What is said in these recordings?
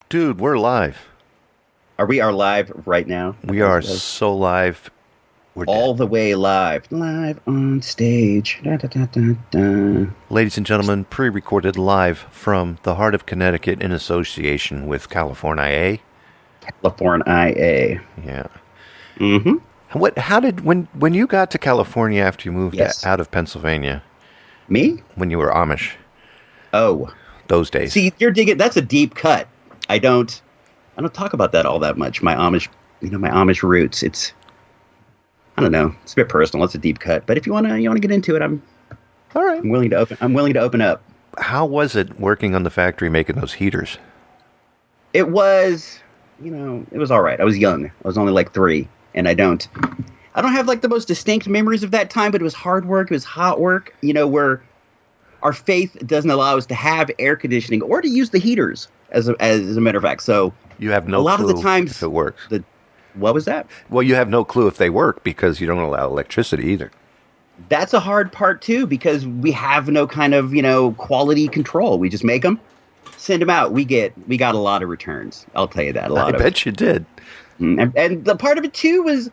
Dude, we're live. We are live right now? We are so live. We're all the way live. Live on stage. Da, da, da, da, da. Ladies and gentlemen, pre-recorded live from the heart of Connecticut in association with California. California. Yeah. Mm-hmm. How did when you got to California after you moved out of Pennsylvania? Me? When you were Amish. Oh. Those days. See, you're digging. That's a deep cut. I don't talk about that all that much. My Amish roots. I don't know. It's a bit personal. It's a deep cut. But if you wanna get into it, I'm all right. I'm willing to open up. How was it working on the factory making those heaters? It was, it was all right. I was young. I was only like 3, and I don't have like the most distinct memories of that time. But it was hard work. It was hot work. Where our faith doesn't allow us to have air conditioning or to use the heaters. As a matter of fact, so you have no clue a lot clue of the times if it works. What was that? Well, you have no clue if they work because you don't allow electricity either. That's a hard part too because we have no kind of quality control. We just make them, send them out. We got a lot of returns. I'll tell you that I bet you did. And the part of it too was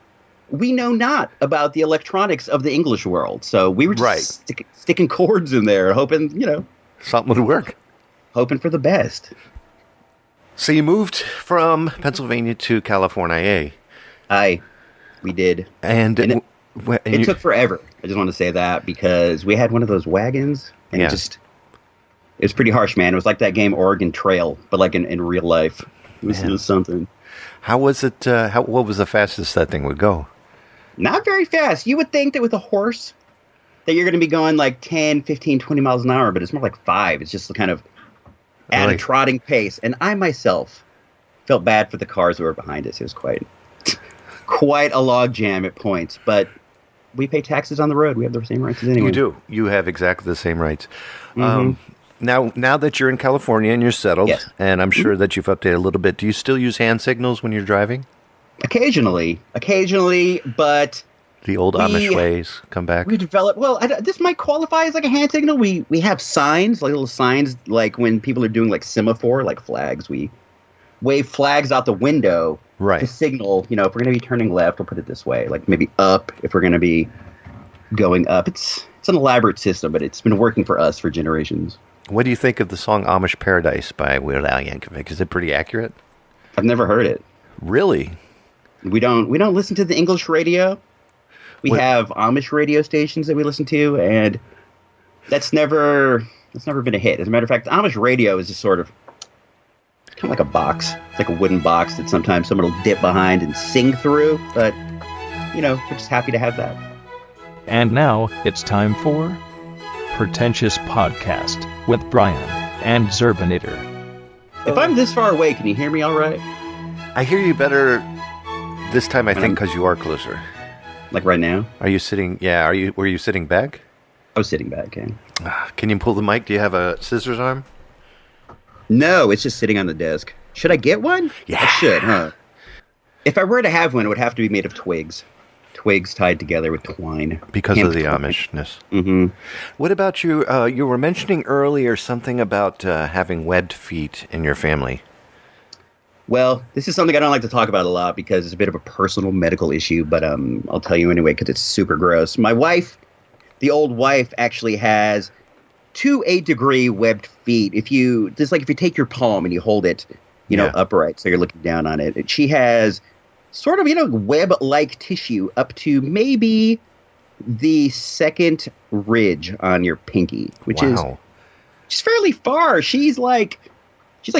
we know not about the electronics of the English world, so we were just sticking cords in there, hoping something would work, hoping for the best. So you moved from Pennsylvania to California. We did. And it took forever. I just want to say that because we had one of those wagons and it was pretty harsh, man. It was like that game Oregon Trail, but like in real life. It was something. How was it? What was the fastest that thing would go? Not very fast. You would think that with a horse that you're going to be going like 10, 15, 20 miles an hour, but it's more like 5. It's just kind of at a trotting pace. And I myself felt bad for the cars that were behind us. It was quite a log jam at points. But we pay taxes on the road. We have the same rights as anyone. You do. You have exactly the same rights. Mm-hmm. Now that you're in California and you're settled, and I'm sure that you've updated a little bit, do you still use hand signals when you're driving? Occasionally, but the old Amish ways come back. We develop. Well, this might qualify as like a hand signal. We have signs, like little signs, like when people are doing like semaphore, like flags. We wave flags out the window to signal. If we're going to be turning left, we'll put it this way, like maybe up if we're going to be going up. It's an elaborate system, but it's been working for us for generations. What do you think of the song "Amish Paradise" by Weird Al Yankovic? Is it pretty accurate? I've never heard it. Really? We don't listen to the English radio. We have Amish radio stations that we listen to, and that's never been a hit. As a matter of fact, Amish radio is just sort of kind of like a box. It's like a wooden box that sometimes someone will dip behind and sing through, but we're just happy to have that. And now it's time for Pretentious Podcast with Brian and Zerbinator. If I'm this far away, can you hear me all right? I hear you better this time, I think, because you are closer. Like right now? Are you sitting? Yeah. Were you sitting back? I was sitting back, yeah. Can you pull the mic? Do you have a scissors arm? No, it's just sitting on the desk. Should I get one? Yeah. I should, huh? If I were to have one, it would have to be made of twigs. Twigs tied together with twine. Because of the Amishness. Mm-hmm. What about you? You were mentioning earlier something about having webbed feet in your family. Well, this is something I don't like to talk about a lot because it's a bit of a personal medical issue, but I'll tell you anyway because it's super gross. My wife, the old wife, actually has 2 8-degree webbed feet. If you take your palm and you hold it, upright, so you're looking down on it, she has sort of, web-like tissue up to maybe the second ridge on your pinky, which is fairly far. She's like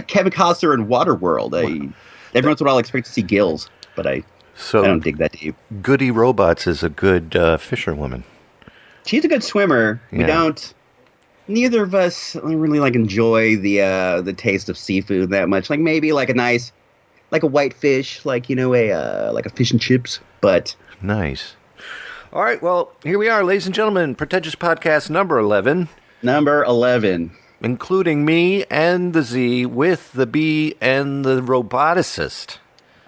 Kevin Costner in Waterworld. Every once in a while I expect to see gills, but I don't dig that deep. Goody Robots is a good fisherwoman. She's a good swimmer. Yeah. Neither of us really enjoy the taste of seafood that much. Like maybe like a nice, like a white fish, like a fish and chips. But nice. All right, well, here we are, ladies and gentlemen. Pretentious Podcast number 11. Number 11. Including me and the Z with the B and the roboticist.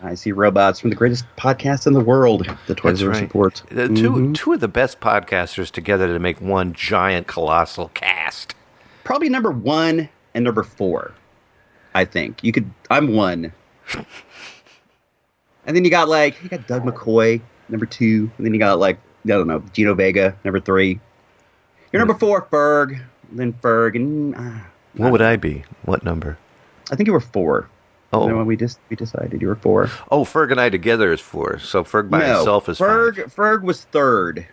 I see robots from the greatest podcast in the world, the Toys R Us Report. Two of the best podcasters together to make one giant, colossal cast. Probably number 1 and number 4. I think you could. I'm 1. And then you got Doug McCoy, number 2, and then you got I don't know, Gino Vega, number 3. You're number 4, Ferg, then Ferg, and what would I be? What number? I think you were 4. Oh, no, we decided you were 4. Oh, Ferg and I together is 4. So Ferg by himself is 5. Ferg was 3rd,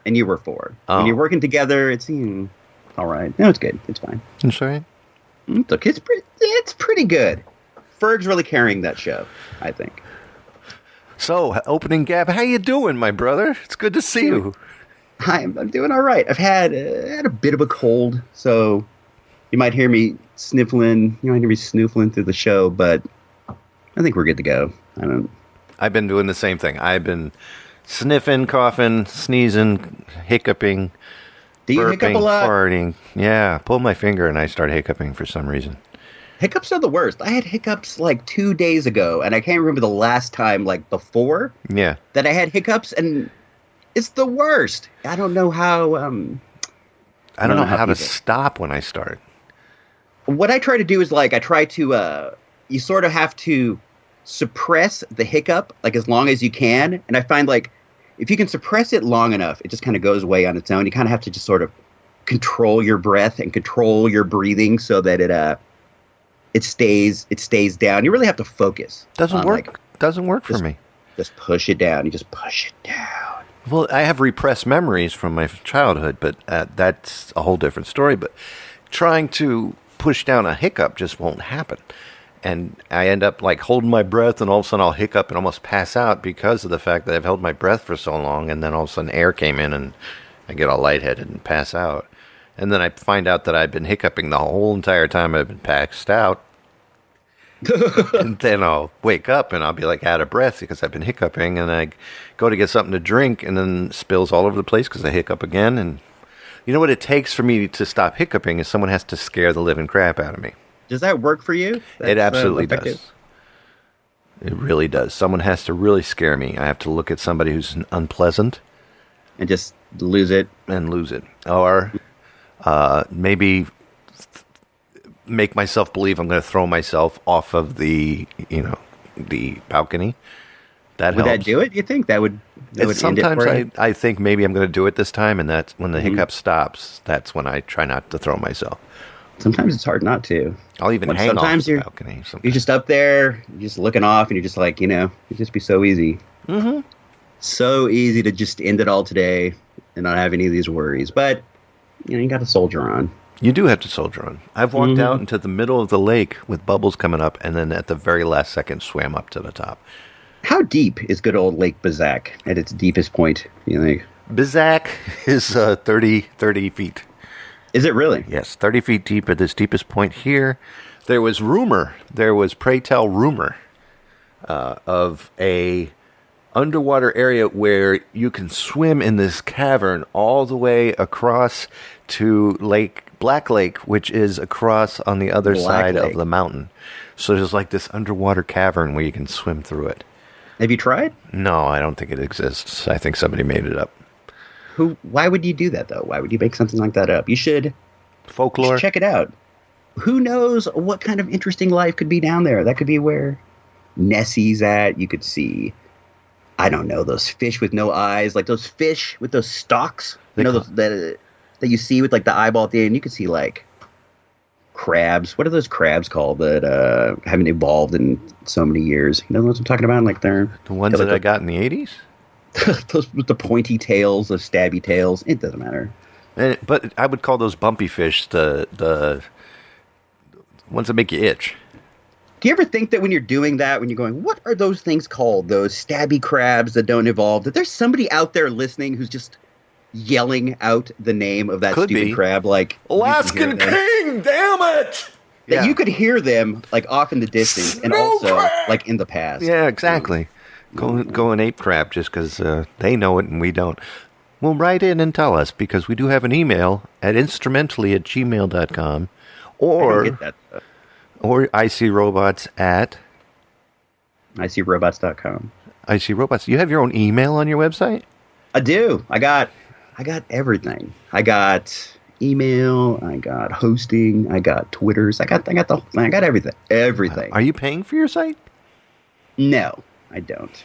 and you were 4. Oh. When you're working together, it's all right. No, it's good. It's fine. I'm sorry. It's okay. It's pretty good. Ferg's really carrying that show, I think. So, opening Gab, how you doing, my brother? It's good to see you. I'm doing all right. I've had a bit of a cold, so you might hear me sniffling. You might hear me snoofling through the show, but I think we're good to go. I've been doing the same thing. I've been sniffing, coughing, sneezing, hiccuping, Do you burping, hiccup a lot? farting. Yeah, pull my finger and I start hiccuping for some reason. Hiccups are the worst. I had hiccups 2 days ago, and I can't remember the last time, before, Yeah. that I had hiccups, and it's the worst. I don't know how... I don't know how to stop when I start. What I try to do is, I try to... you sort of have to suppress the hiccup, as long as you can, and I find, if you can suppress it long enough, it just kind of goes away on its own. You kind of have to just sort of control your breath and control your breathing so that it stays down. You really have to focus. Doesn't work. Doesn't work for me. Just push it down. You just push it down. Well, I have repressed memories from my childhood, but that's a whole different story. But trying to push down a hiccup just won't happen. And I end up holding my breath, and all of a sudden I'll hiccup and almost pass out because of the fact that I've held my breath for so long, and then all of a sudden air came in and I get all lightheaded and pass out. And then I find out that I've been hiccuping the whole entire time I've been passed out. And then I'll wake up and I'll be out of breath because I've been hiccuping, and I go to get something to drink and then spills all over the place because I hiccup again. And you know what it takes for me to stop hiccuping is someone has to scare the living crap out of me. Does that work for you? It absolutely does. It really does. Someone has to really scare me. I have to look at somebody who's unpleasant. And just lose it. And lose it. Or maybe make myself believe I'm going to throw myself off of the balcony. That would helps. that do it? You think that would end it sometimes for you? I think maybe I'm going to do it this time, and that's when the hiccup stops. That's when I try not to throw myself. Sometimes it's hard not to. I'll even hang off the balcony. You're just up there, you're just looking off, and you're just it'd just be so easy. Mm-hmm. So easy to just end it all today and not have any of these worries. But, you got to soldier on. You do have to soldier on. I've walked out into the middle of the lake with bubbles coming up, and then at the very last second swam up to the top. How deep is good old Lake Bizak at its deepest point, you think? Bizak is 30 feet. Is it really? Yes, 30 feet deep at this deepest point here. There was pray tell rumor of a underwater area where you can swim in this cavern all the way across to Black Lake, which is across on the other side of the mountain. So there's this underwater cavern where you can swim through it. Have you tried? No, I don't think it exists. I think somebody made it up. Why would you do that, though? Why would you make something like that up? You should... Folklore. You should check it out. Who knows what kind of interesting life could be down there? That could be where Nessie's at. You could see, I don't know, those fish with no eyes, those fish with those stalks. That you see with the eyeball at the end. You could see crabs. What are those crabs called that haven't evolved in so many years? You know what I'm talking about? The ones that I got in the 80s? Those with the pointy tails, those stabby tails. It doesn't matter. But I would call those bumpy fish the ones that make you itch. Do you ever think that when you're doing that, when you're going, what are those things called? Those stabby crabs that don't evolve? That there's somebody out there listening who's just yelling out the name of that stupid crab, Alaskan King, damn it! That you could hear them off in the distance and also in the past. Yeah, exactly. Going ape crap just because they know it and we don't. Well, write in and tell us, because we do have an email at instrumentally@gmail.com or icrobots at icrobots.com. icrobots. You have your own email on your website? I do. I got everything. I got email, I got hosting, I got Twitters, I got everything. Everything. Are you paying for your site? No, I don't.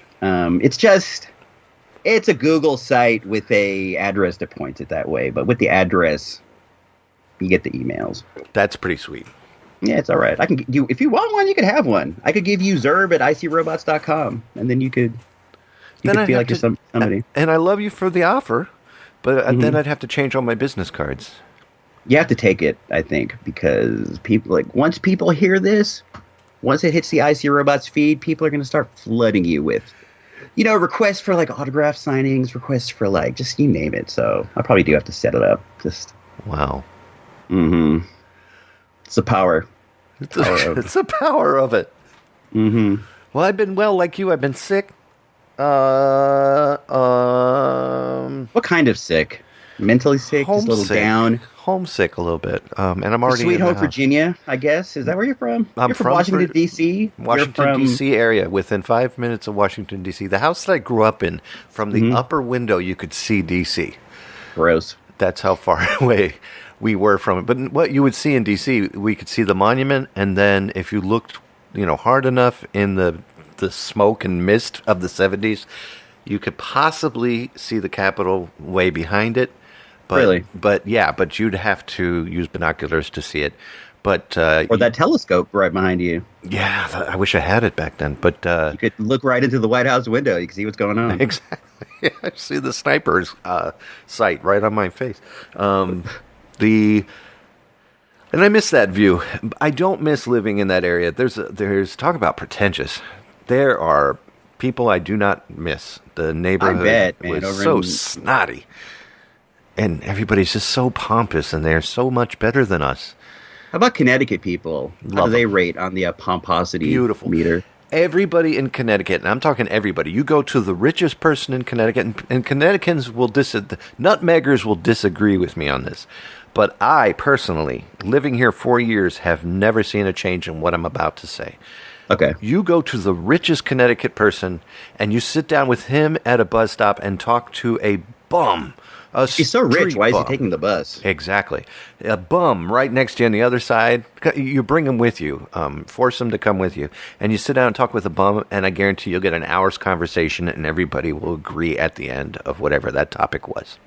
It's a Google site with a address that points it that way, but with the address, you get the emails. That's pretty sweet. Yeah, it's all right. I can if you want one, you could have one. I could give you Zerbe at icrobots.com, and then you could feel like you're somebody. And I love you for the offer, but then I'd have to change all my business cards. You have to take it, I think, because people once people hear this, once it hits the IC Robots feed, people are going to start flooding you with, requests for autograph signings, requests for just you name it. So I probably do have to set it up. Wow. Mm-hmm. It's the power. It's the power of it. Mm-hmm. Well, I've been like you. I've been sick. What kind of sick? Mentally sick? Just a little down? Homesick a little bit. And I'm already Sweet Home, Virginia, I guess. Is that where you're from? You're from Washington, D.C.? Washington, D.C. area, within 5 minutes of Washington, D.C. The house that I grew up in, from the upper window, you could see D.C. Gross. That's how far away we were from it. But what you would see in D.C., we could see the monument, and then if you looked, hard enough in the smoke and mist of the 70s, you could possibly see the Capitol way behind it. But, really? But you'd have to use binoculars to see it. But or that telescope right behind you. Yeah, I wish I had it back then. But you could look right into the White House window. You can see what's going on. Exactly. Yeah, I see the sniper's sight right on my face. And I miss that view. I don't miss living in that area. There's talk about pretentious. There are people I do not miss. The neighborhood was so snotty. And everybody's just so pompous, and they're so much better than us. How about Connecticut people? How do they rate on the pomposity meter? Everybody in Connecticut, and I'm talking everybody. You go to the richest person in Connecticut, and Connecticutans nutmeggers will disagree with me on this. But I, personally, living here 4 years, have never seen a change in what I'm about to say. Okay. You go to the richest Connecticut person, and you sit down with him at a bus stop and talk to a bum. He's so rich. Why is he taking the bus? Exactly. A bum right next to you on the other side. You bring him with you. Force him to come with you. And you sit down and talk with a bum, and I guarantee you'll get an hour's conversation, and everybody will agree at the end of whatever that topic was.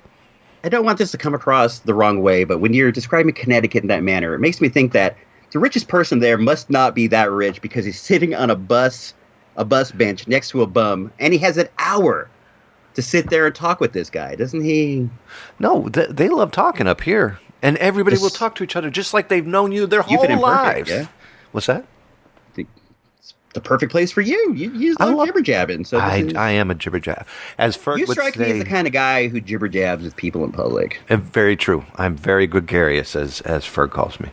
I don't want this to come across the wrong way, but when you're describing Connecticut in that manner, it makes me think that the richest person there must not be that rich because he's sitting on a bus bench next to a bum, and he has an hour to sit there and talk with this guy, doesn't he? No, they love talking up here. And everybody will talk to each other just like they've known you their whole lives. Yeah? What's that? It's the perfect place for you. You love jibber-jabbing. So I am a jibber-jab. As Ferg you would strike me as the kind of guy who jibber-jabs with people in public. Very true. I'm very gregarious, as Ferg calls me.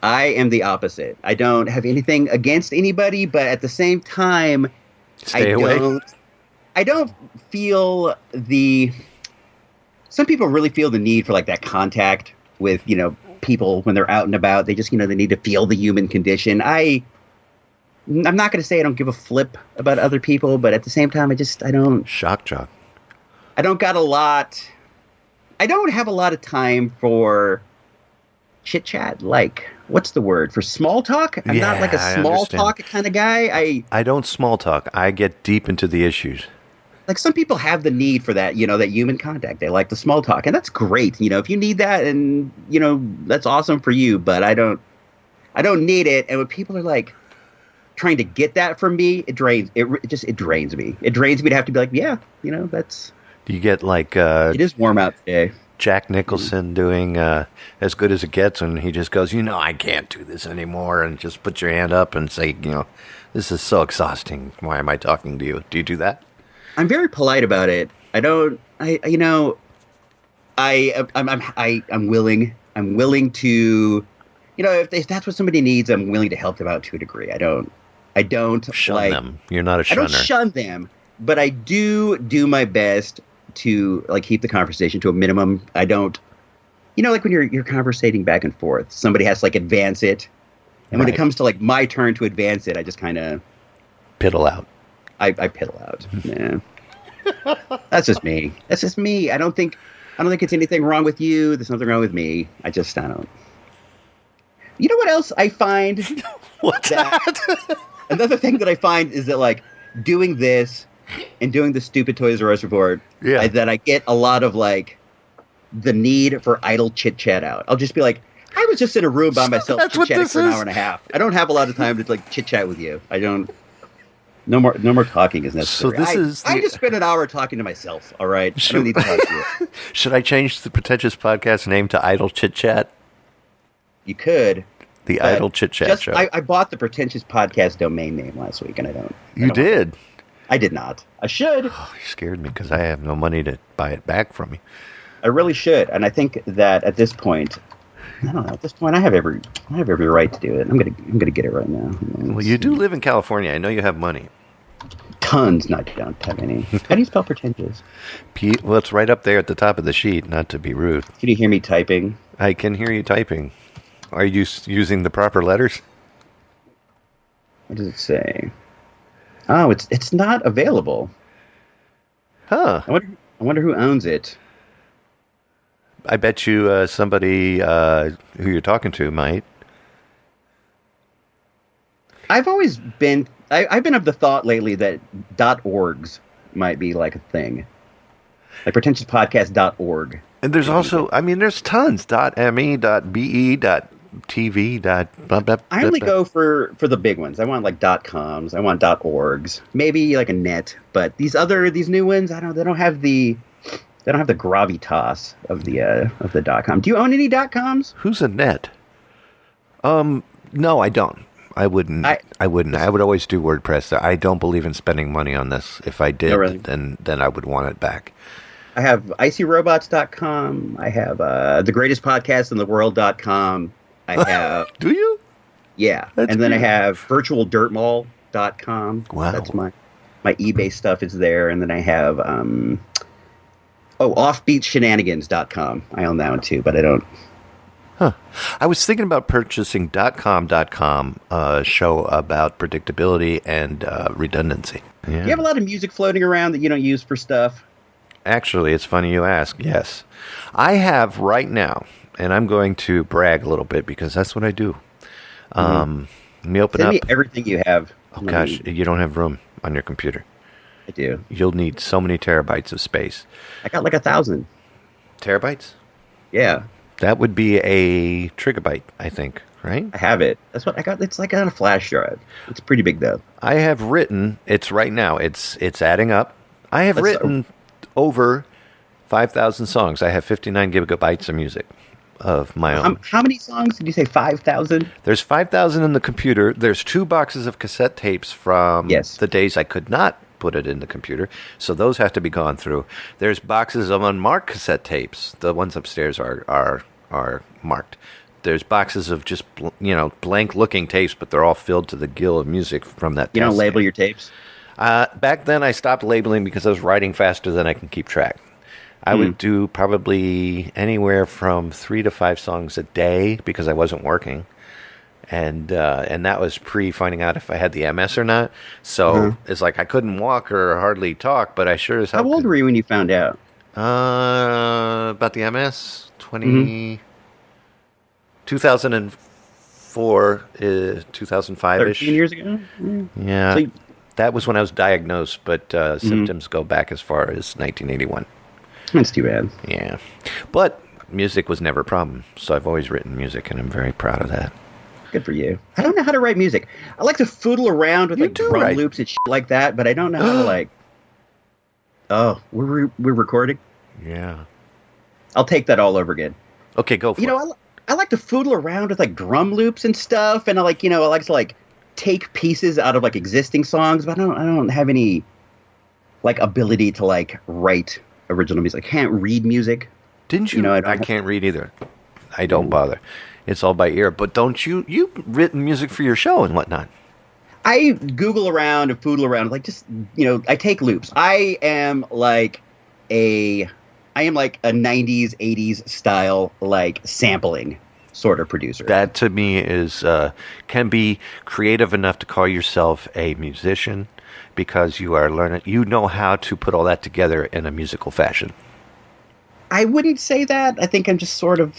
I am the opposite. I don't have anything against anybody, but at the same time, Stay away. I don't feel some people really feel the need for that contact with, people when they're out and about. They just, they need to feel the human condition. I'm not going to say I don't give a flip about other people, but at the same time, I don't. Shock jock. I don't have a lot of time for chit chat. What's the word for small talk? I'm not like a small talk kind of guy. I don't small talk. I get deep into the issues. Some people have the need for that, that human contact. They like the small talk, and that's great. If you need that, and that's awesome for you. But I don't need it. And when people are trying to get that from me, it drains. It drains me. It drains me to have to be that's. Do you get it is warm out today. Jack Nicholson doing As Good as It Gets, and he just goes, I can't do this anymore, and just put your hand up and say, this is so exhausting. Why am I talking to you? Do you do that? I'm very polite about it. I'm willing. I'm willing to, if that's what somebody needs, I'm willing to help them out to a degree. I don't shun them. You're not a shunner. I don't shun them, but I do my best to keep the conversation to a minimum. I don't, when you're conversating back and forth, somebody has to advance it, and when it comes to my turn to advance it, I just kind of piddle out. I piddle out. Yeah. That's just me. I don't think I don't think it's anything wrong with you. There's nothing wrong with me. I don't. You know what else I find? What's that? Another thing that I find is that, like, doing this and doing the stupid Toys R Us report, that I get a lot of, like, the need for idle chit-chat out. I'll just be like, I was just in a room by myself chit-chatting for an hour and a half. I don't have a lot of time to, like, chit-chat with you. I don't... No more talking is necessary. So I just spent an hour talking to myself, all right? I don't need to talk to you. Should I change the Pretentious podcast name to Idle Chit Chat? You could. The Idle Chit Chat Show. I bought the Pretentious podcast domain name last week, and I don't. You did? I did not. I should. Oh, you scared me because I have no money to buy it back from you. I really should, and I think that at this point, I don't know. At this point, I have every right to do it. I'm gonna get it right now. Well, you do live in California. I know you have money. Tons. No, I don't have any. How do you spell pretentious? Well, it's right up there at the top of the sheet. Not to be rude. Can you hear me typing? I can hear you typing. Are you using the proper letters? What does it say? Oh, it's not available. Huh. I wonder who owns it. I bet you somebody who you're talking to might. I've always been... I've been of the thought lately that .orgs might be like a thing. Like pretentiouspodcast.org. And there's also... I mean, there's tons. .me, .be, .tv, blah, blah, I only go for the big ones. I want like .coms. I want .orgs. Maybe like a net. But these new ones, they don't have the gravitas of the .com. Do you own any .coms? Who's a net? No, I don't. I wouldn't. I wouldn't. I would always do WordPress. I don't believe in spending money on this. If I did, then I would want it back. I have icyrobots.com. I have the greatest podcast in the world.com. I have. Do you? Yeah. That's and then good. I have virtualdirtmall.com. Wow. That's my eBay stuff is there. And then I have offbeatshenanigans.com. I own that one too, but I don't. Huh. I was thinking about purchasing .com, a show about predictability and redundancy. Yeah. You have a lot of music floating around that you don't use for stuff. Actually, it's funny you ask. Yes. I have right now, and I'm going to brag a little bit because that's what I do. Let me open Send up. me everything you have. Oh, gosh, you don't have room on your computer. I do. You'll need so many terabytes of space. I got like 1,000. Terabytes? Yeah. That would be a trigabyte, I think, right? I have it. That's what I got. It's like on a flash drive. It's pretty big, though. I have written, it's right now, it's adding up. I have written over 5,000 songs. I have 59 gigabytes of music of my own. How many songs did you say? 5,000? There's 5,000 in the computer. There's 2 boxes of cassette tapes from the days I could not put it in the computer, so those have to be gone through. There's boxes of unmarked cassette tapes. The ones upstairs are marked. There's boxes of just blank looking tapes, but they're all filled to the gill of music from that. You don't label your tapes? Back then, I stopped labeling because I was writing faster than I can keep track. I would do probably anywhere from 3 to 5 songs a day because I wasn't working. And that was pre-finding out if I had the MS or not. So it's like I couldn't walk or hardly talk, but I sure as hell How old were you when you found out? About the MS? 2004, 2005-ish. 13 years ago? Yeah. So that was when I was diagnosed, but symptoms go back as far as 1981. That's too bad. Yeah. But music was never a problem, so I've always written music, and I'm very proud of that. Good for you. I don't know how to write music. I like to foodle around with like drum loops and shit like that, but I don't know how to like... Oh, we're recording? Yeah. I'll take that all over again. Okay, go for it. I like to foodle around with like drum loops and stuff, and I like to like take pieces out of like existing songs, but I don't have any like ability to like write original music. I can't read music. Didn't you? I can't read either. I don't bother. It's all by ear. But don't you've written music for your show and whatnot. I Google around and foodle around, like just I take loops. I am like a 90s, 80s style like sampling sort of producer. That to me is can be creative enough to call yourself a musician because you are learning. You know how to put all that together in a musical fashion. I wouldn't say that. I think I'm just I'm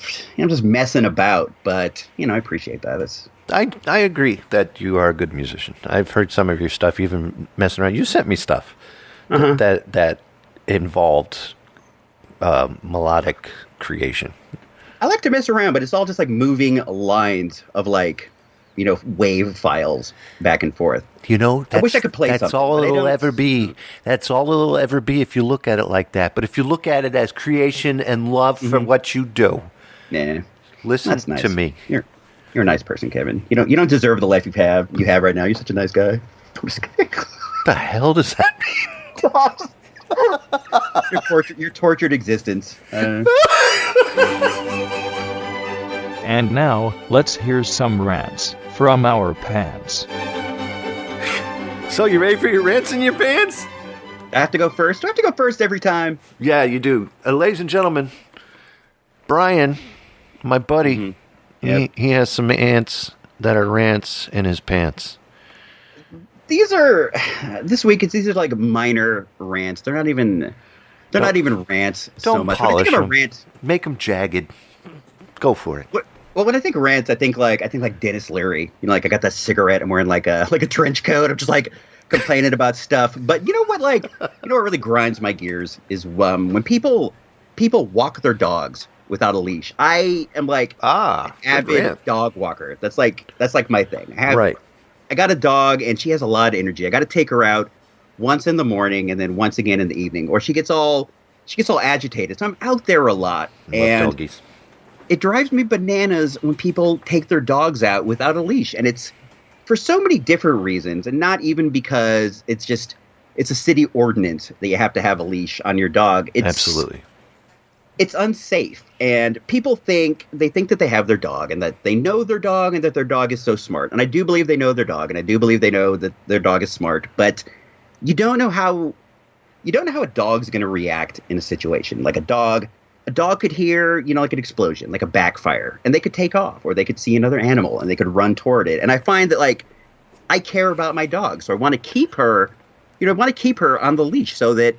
just messing about. But I appreciate that. I agree that you are a good musician. I've heard some of your stuff, even messing around. You sent me stuff that involved melodic creation. I like to mess around, but it's all just like moving lines of wave files back and forth. I wish I could play something. That's all it'll ever be. That's all it'll ever be if you look at it like that. But if you look at it as creation and love for what you do, listen that's nice. to me. You're a nice person, Kevin. You don't deserve the life you have right now. You're such a nice guy. I'm just kidding. What the hell does that mean? Your tortured existence. And now, let's hear some rants from our pants. So you ready for your rants in your pants? I have to go first. Do I have to go first every time? Yeah, you do. Ladies and gentlemen, Brian, my buddy, he has some ants that are rants in his pants. These are like minor rants. They're not even rants so much. Don't polish them. Rant, make them jagged. Go for it. Well, when I think rants, I think like Dennis Leary. Like I got that cigarette. I'm wearing like a trench coat. I'm just like complaining about stuff. But you know what? What really grinds my gears is when people walk their dogs without a leash. I am like an avid dog walker. That's like my thing. I got a dog and she has a lot of energy. I got to take her out once in the morning and then once again in the evening, or she gets all agitated. So I'm out there a lot. Love doggies. It drives me bananas when people take their dogs out without a leash. And it's for so many different reasons, and not even because it's a city ordinance that you have to have a leash on your dog. Absolutely. It's unsafe. And people think that they have their dog and that they know their dog and that their dog is so smart. And I do believe they know their dog, and I do believe they know that their dog is smart. But you don't know how a dog's going to react in a situation. Like a dog could hear, like an explosion, like a backfire, and they could take off, or they could see another animal and they could run toward it. And I find that I care about my dog, so I want to keep her, on the leash so that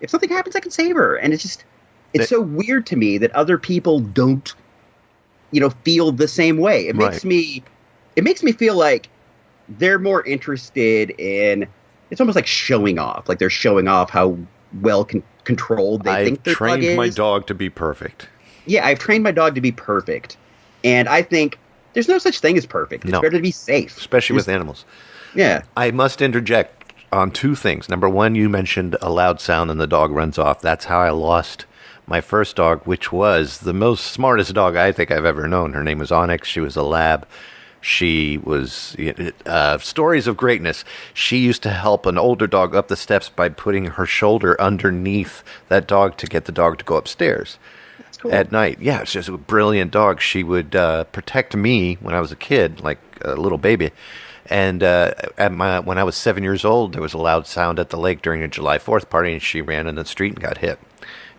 if something happens, I can save her. And it's so weird to me that other people don't, feel the same way. It makes me feel like they're more interested in, it's almost like showing off. Like they're showing off how well controlled they think their dog is. I've trained my dog to be perfect. Yeah, I've trained my dog to be perfect. And I think there's no such thing as perfect. It's better to be safe. Especially with animals. Yeah. I must interject on two things. Number one, you mentioned a loud sound and the dog runs off. That's how I lost my first dog, which was the most smartest dog I think I've ever known. Her name was Onyx. She was a lab. She was stories of greatness. She used to help an older dog up the steps by putting her shoulder underneath that dog to get the dog to go upstairs at night. Yeah, it's just a brilliant dog. She would protect me when I was a kid, like a little baby. And when I was 7 years old, there was a loud sound at the lake during a July 4th party, and she ran in the street and got hit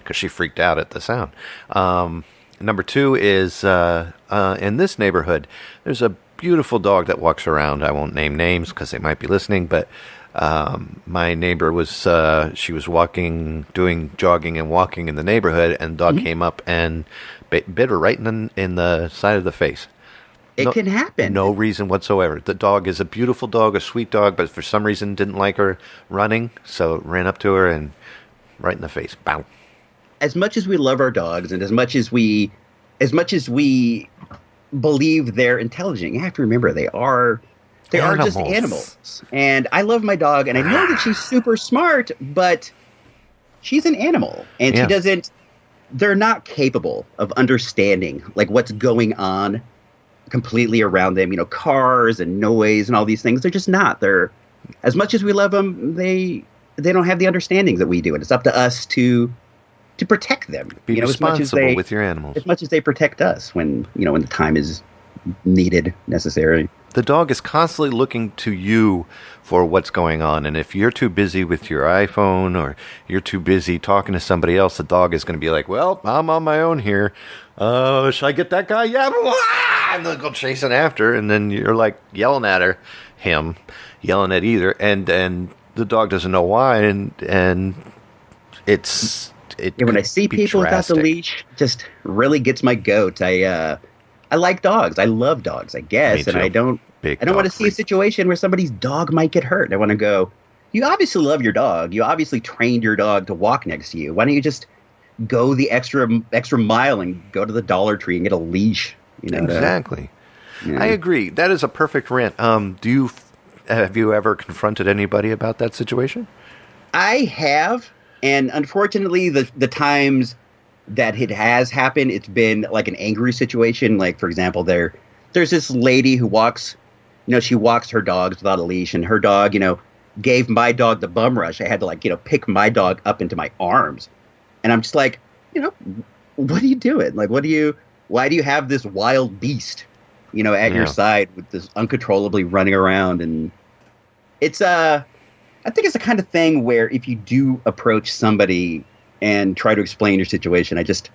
because she freaked out at the sound. Number two is in this neighborhood, there's a beautiful dog that walks around. I won't name names because they might be listening, but my neighbor was she was doing jogging and walking in the neighborhood, and the dog came up and bit her right in the side of the face. It can happen. No reason whatsoever. The dog is a beautiful dog, a sweet dog, but for some reason didn't like her running, so ran up to her and right in the face. Bow. As much as we love our dogs, and as much as we believe they're intelligent, you have to remember they are just animals. And I love my dog, and I know that she's super smart, but she's an animal, and they're not capable of understanding what's going on completely around them, cars and noise and all these things. They're just not. They're, as much as we love them, they don't have the understanding that we do, and it's up to us to protect them. Be responsible with your animals. As much as they protect us when the time is needed, necessary. The dog is constantly looking to you for what's going on, and if you're too busy with your iPhone or you're too busy talking to somebody else, the dog is going to be like, well, I'm on my own here. Should I get that guy? Yeah, and they'll go chasing after, and then you're like yelling at him, yelling at either, and the dog doesn't know why, and it's when I see be people without the drastic. leash, just really gets my goat. I like dogs. I love dogs, I guess, Me and too. I don't Big want dog to see a freak. situation where somebody's dog might get hurt. I want to go, you obviously love your dog. You obviously trained your dog to walk next to you. Why don't you just go the extra mile and go to the Dollar Tree and get a leash? Exactly. Yeah. I agree. That is a perfect rant. Have you ever confronted anybody about that situation? I have, and unfortunately, the times that it has happened, it's been like an angry situation. Like, for example, there's this lady who walks, she walks her dogs without a leash, and her dog, gave my dog the bum rush. I had to pick my dog up into my arms, and I'm just like, what are you doing? Like, why do you have this wild beast, at your side with this uncontrollably running around? And it's I think it's the kind of thing where if you do approach somebody and try to explain your situation, I think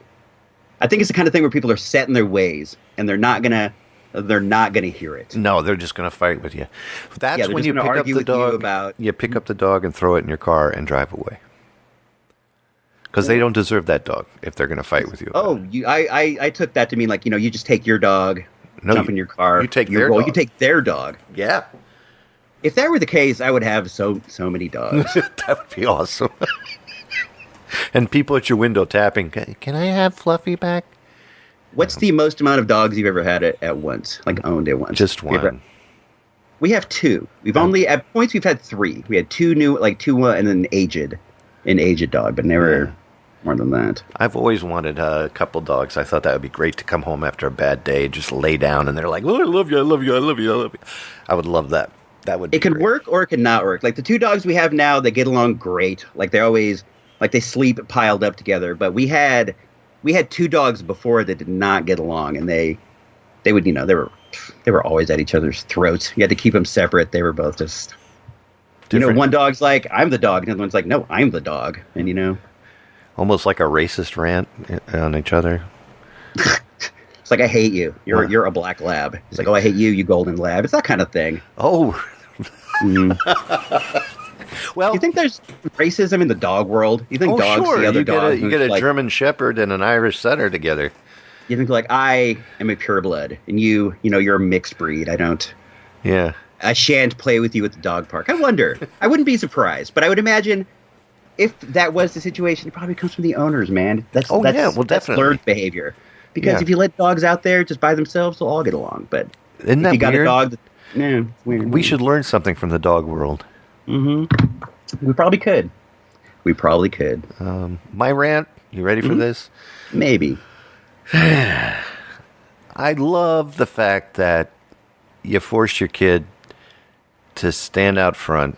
it's the kind of thing where people are set in their ways and they're not gonna hear it. No, they're just going to fight with you. That's they're when just you gonna pick up argue the with you dog. about- You pick up the dog and throw it in your car and drive away. Because they don't deserve that dog if they're going to fight with you. about it. I took that to mean like, you just take your dog, No, jump in your car, you take their dog. You take their dog. Yeah. If that were the case, I would have so many dogs. That would be awesome. And people at your window tapping, can I have Fluffy back? What's the most amount of dogs you've ever had at once? Like owned at once? Just one. We have two. We've only at points we've had three. We had two new, and then an aged dog, but never more than that. I've always wanted a couple dogs. I thought that would be great to come home after a bad day, just lay down, and they're like, "Oh, I love you, I love you, I love you, I love you." I would love that. That would. It could work or it could not work. Like the two dogs we have now, they get along great. Like they're always they sleep piled up together. But we had two dogs before that did not get along, and they would they were always at each other's throats. You had to keep them separate. They were both just Different. one dog's like, I'm the dog, and the other one's like, no, I'm the dog. And Almost like a racist rant on each other. it's like, I hate you. You're a black lab. It's like, oh, I hate you, you golden lab. It's that kind of thing. Oh. Well, You think there's racism in the dog world? You think dogs sure. see other You dogs? get a like, German Shepherd and an Irish Setter together. You think like, I am a pureblood, and you're a mixed breed. Yeah. I shan't play with you at the dog park. I wonder. I wouldn't be surprised, but I would imagine if that was the situation, it probably comes from the owners, man. That's Definitely. That's learned behavior. Because if you let dogs out there just by themselves, they'll all get along. But Isn't that if you got weird? a dog, it's weird. We should learn something from the dog world. Mm-hmm. We probably could. My rant. You ready for this? Maybe. I love the fact that you force your kid to stand out front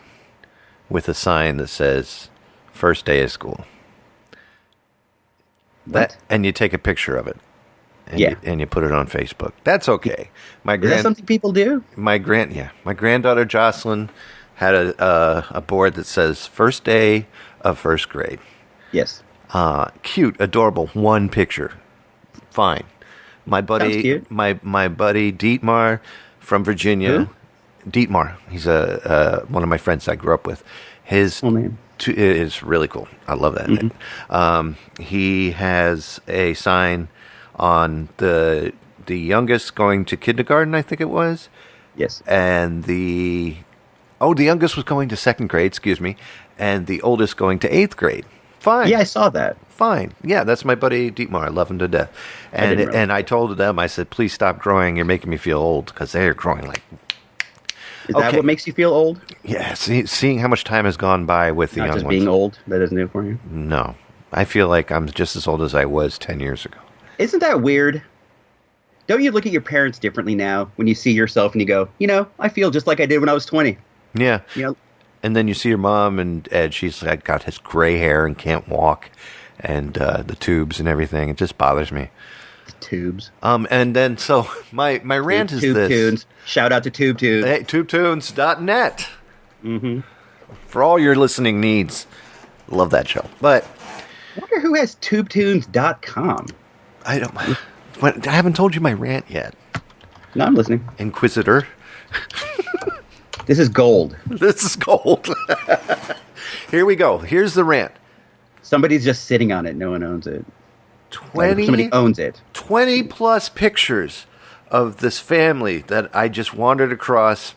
with a sign that says first day of school. And you take a picture of it. And you put it on Facebook. That's okay. Is that something people do? My granddaughter Jocelyn had a board that says first day of first grade. Yes. Cute, adorable, one picture. Fine. My buddy, Sounds cute. my buddy Dietmar from Virginia. Who? Dietmar. He's one of my friends I grew up with. His name. It is really cool. I love that name. He has a sign on the youngest going to kindergarten, I think it was. Yes. And the youngest was going to second grade, excuse me, and the oldest going to 8th grade. Fine. Yeah, I saw that. Fine. Yeah, that's my buddy Dietmar. I love him to death. And I told them, I said, please stop growing. You're making me feel old, because they're growing like... Is that what makes you feel old? Yeah, seeing how much time has gone by with the Not young just ones. being old, that doesn't do it for you? No. I feel like I'm just as old as I was 10 years ago. Isn't that weird? Don't you look at your parents differently now when you see yourself and you go, I feel just like I did when I was 20? Yeah. You know, And then you see your mom, and Ed, she's got his gray hair and can't walk, and the tubes and everything. It just bothers me. Tubes. And then, so my rant is Tube this. Tunes. Shout out to Tube Tunes. Hey, tubetunes.net. For all your listening needs. Love that show. But I wonder who has tubetunes.com. I haven't told you my rant yet. No, I'm listening. Inquisitor. This is gold. This is gold. Here we go. Here's the rant. Somebody's just sitting on it. No one owns it. 20, Somebody owns it. 20 plus pictures of this family that I just wandered across.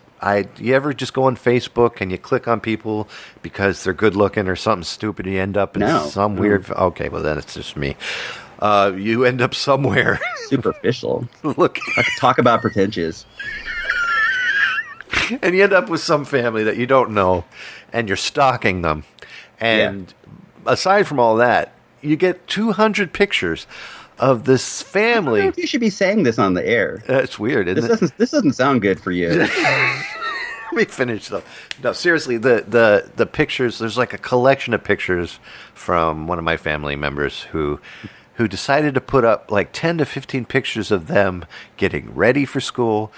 You ever just go on Facebook and you click on people because they're good looking or something stupid, and you end up in some weird... Okay, well then it's just me. You end up somewhere. Superficial. Look. I could talk about pretentious. And you end up with some family that you don't know, and you're stalking them. And aside from all that, you get 200 pictures of this family. I don't know if you should be saying this on the air. It's weird, isn't it? This doesn't sound good for you. Let me finish though. No, seriously, the pictures. There's like a collection of pictures from one of my family members who decided to put up like 10 to 15 pictures of them getting ready for school,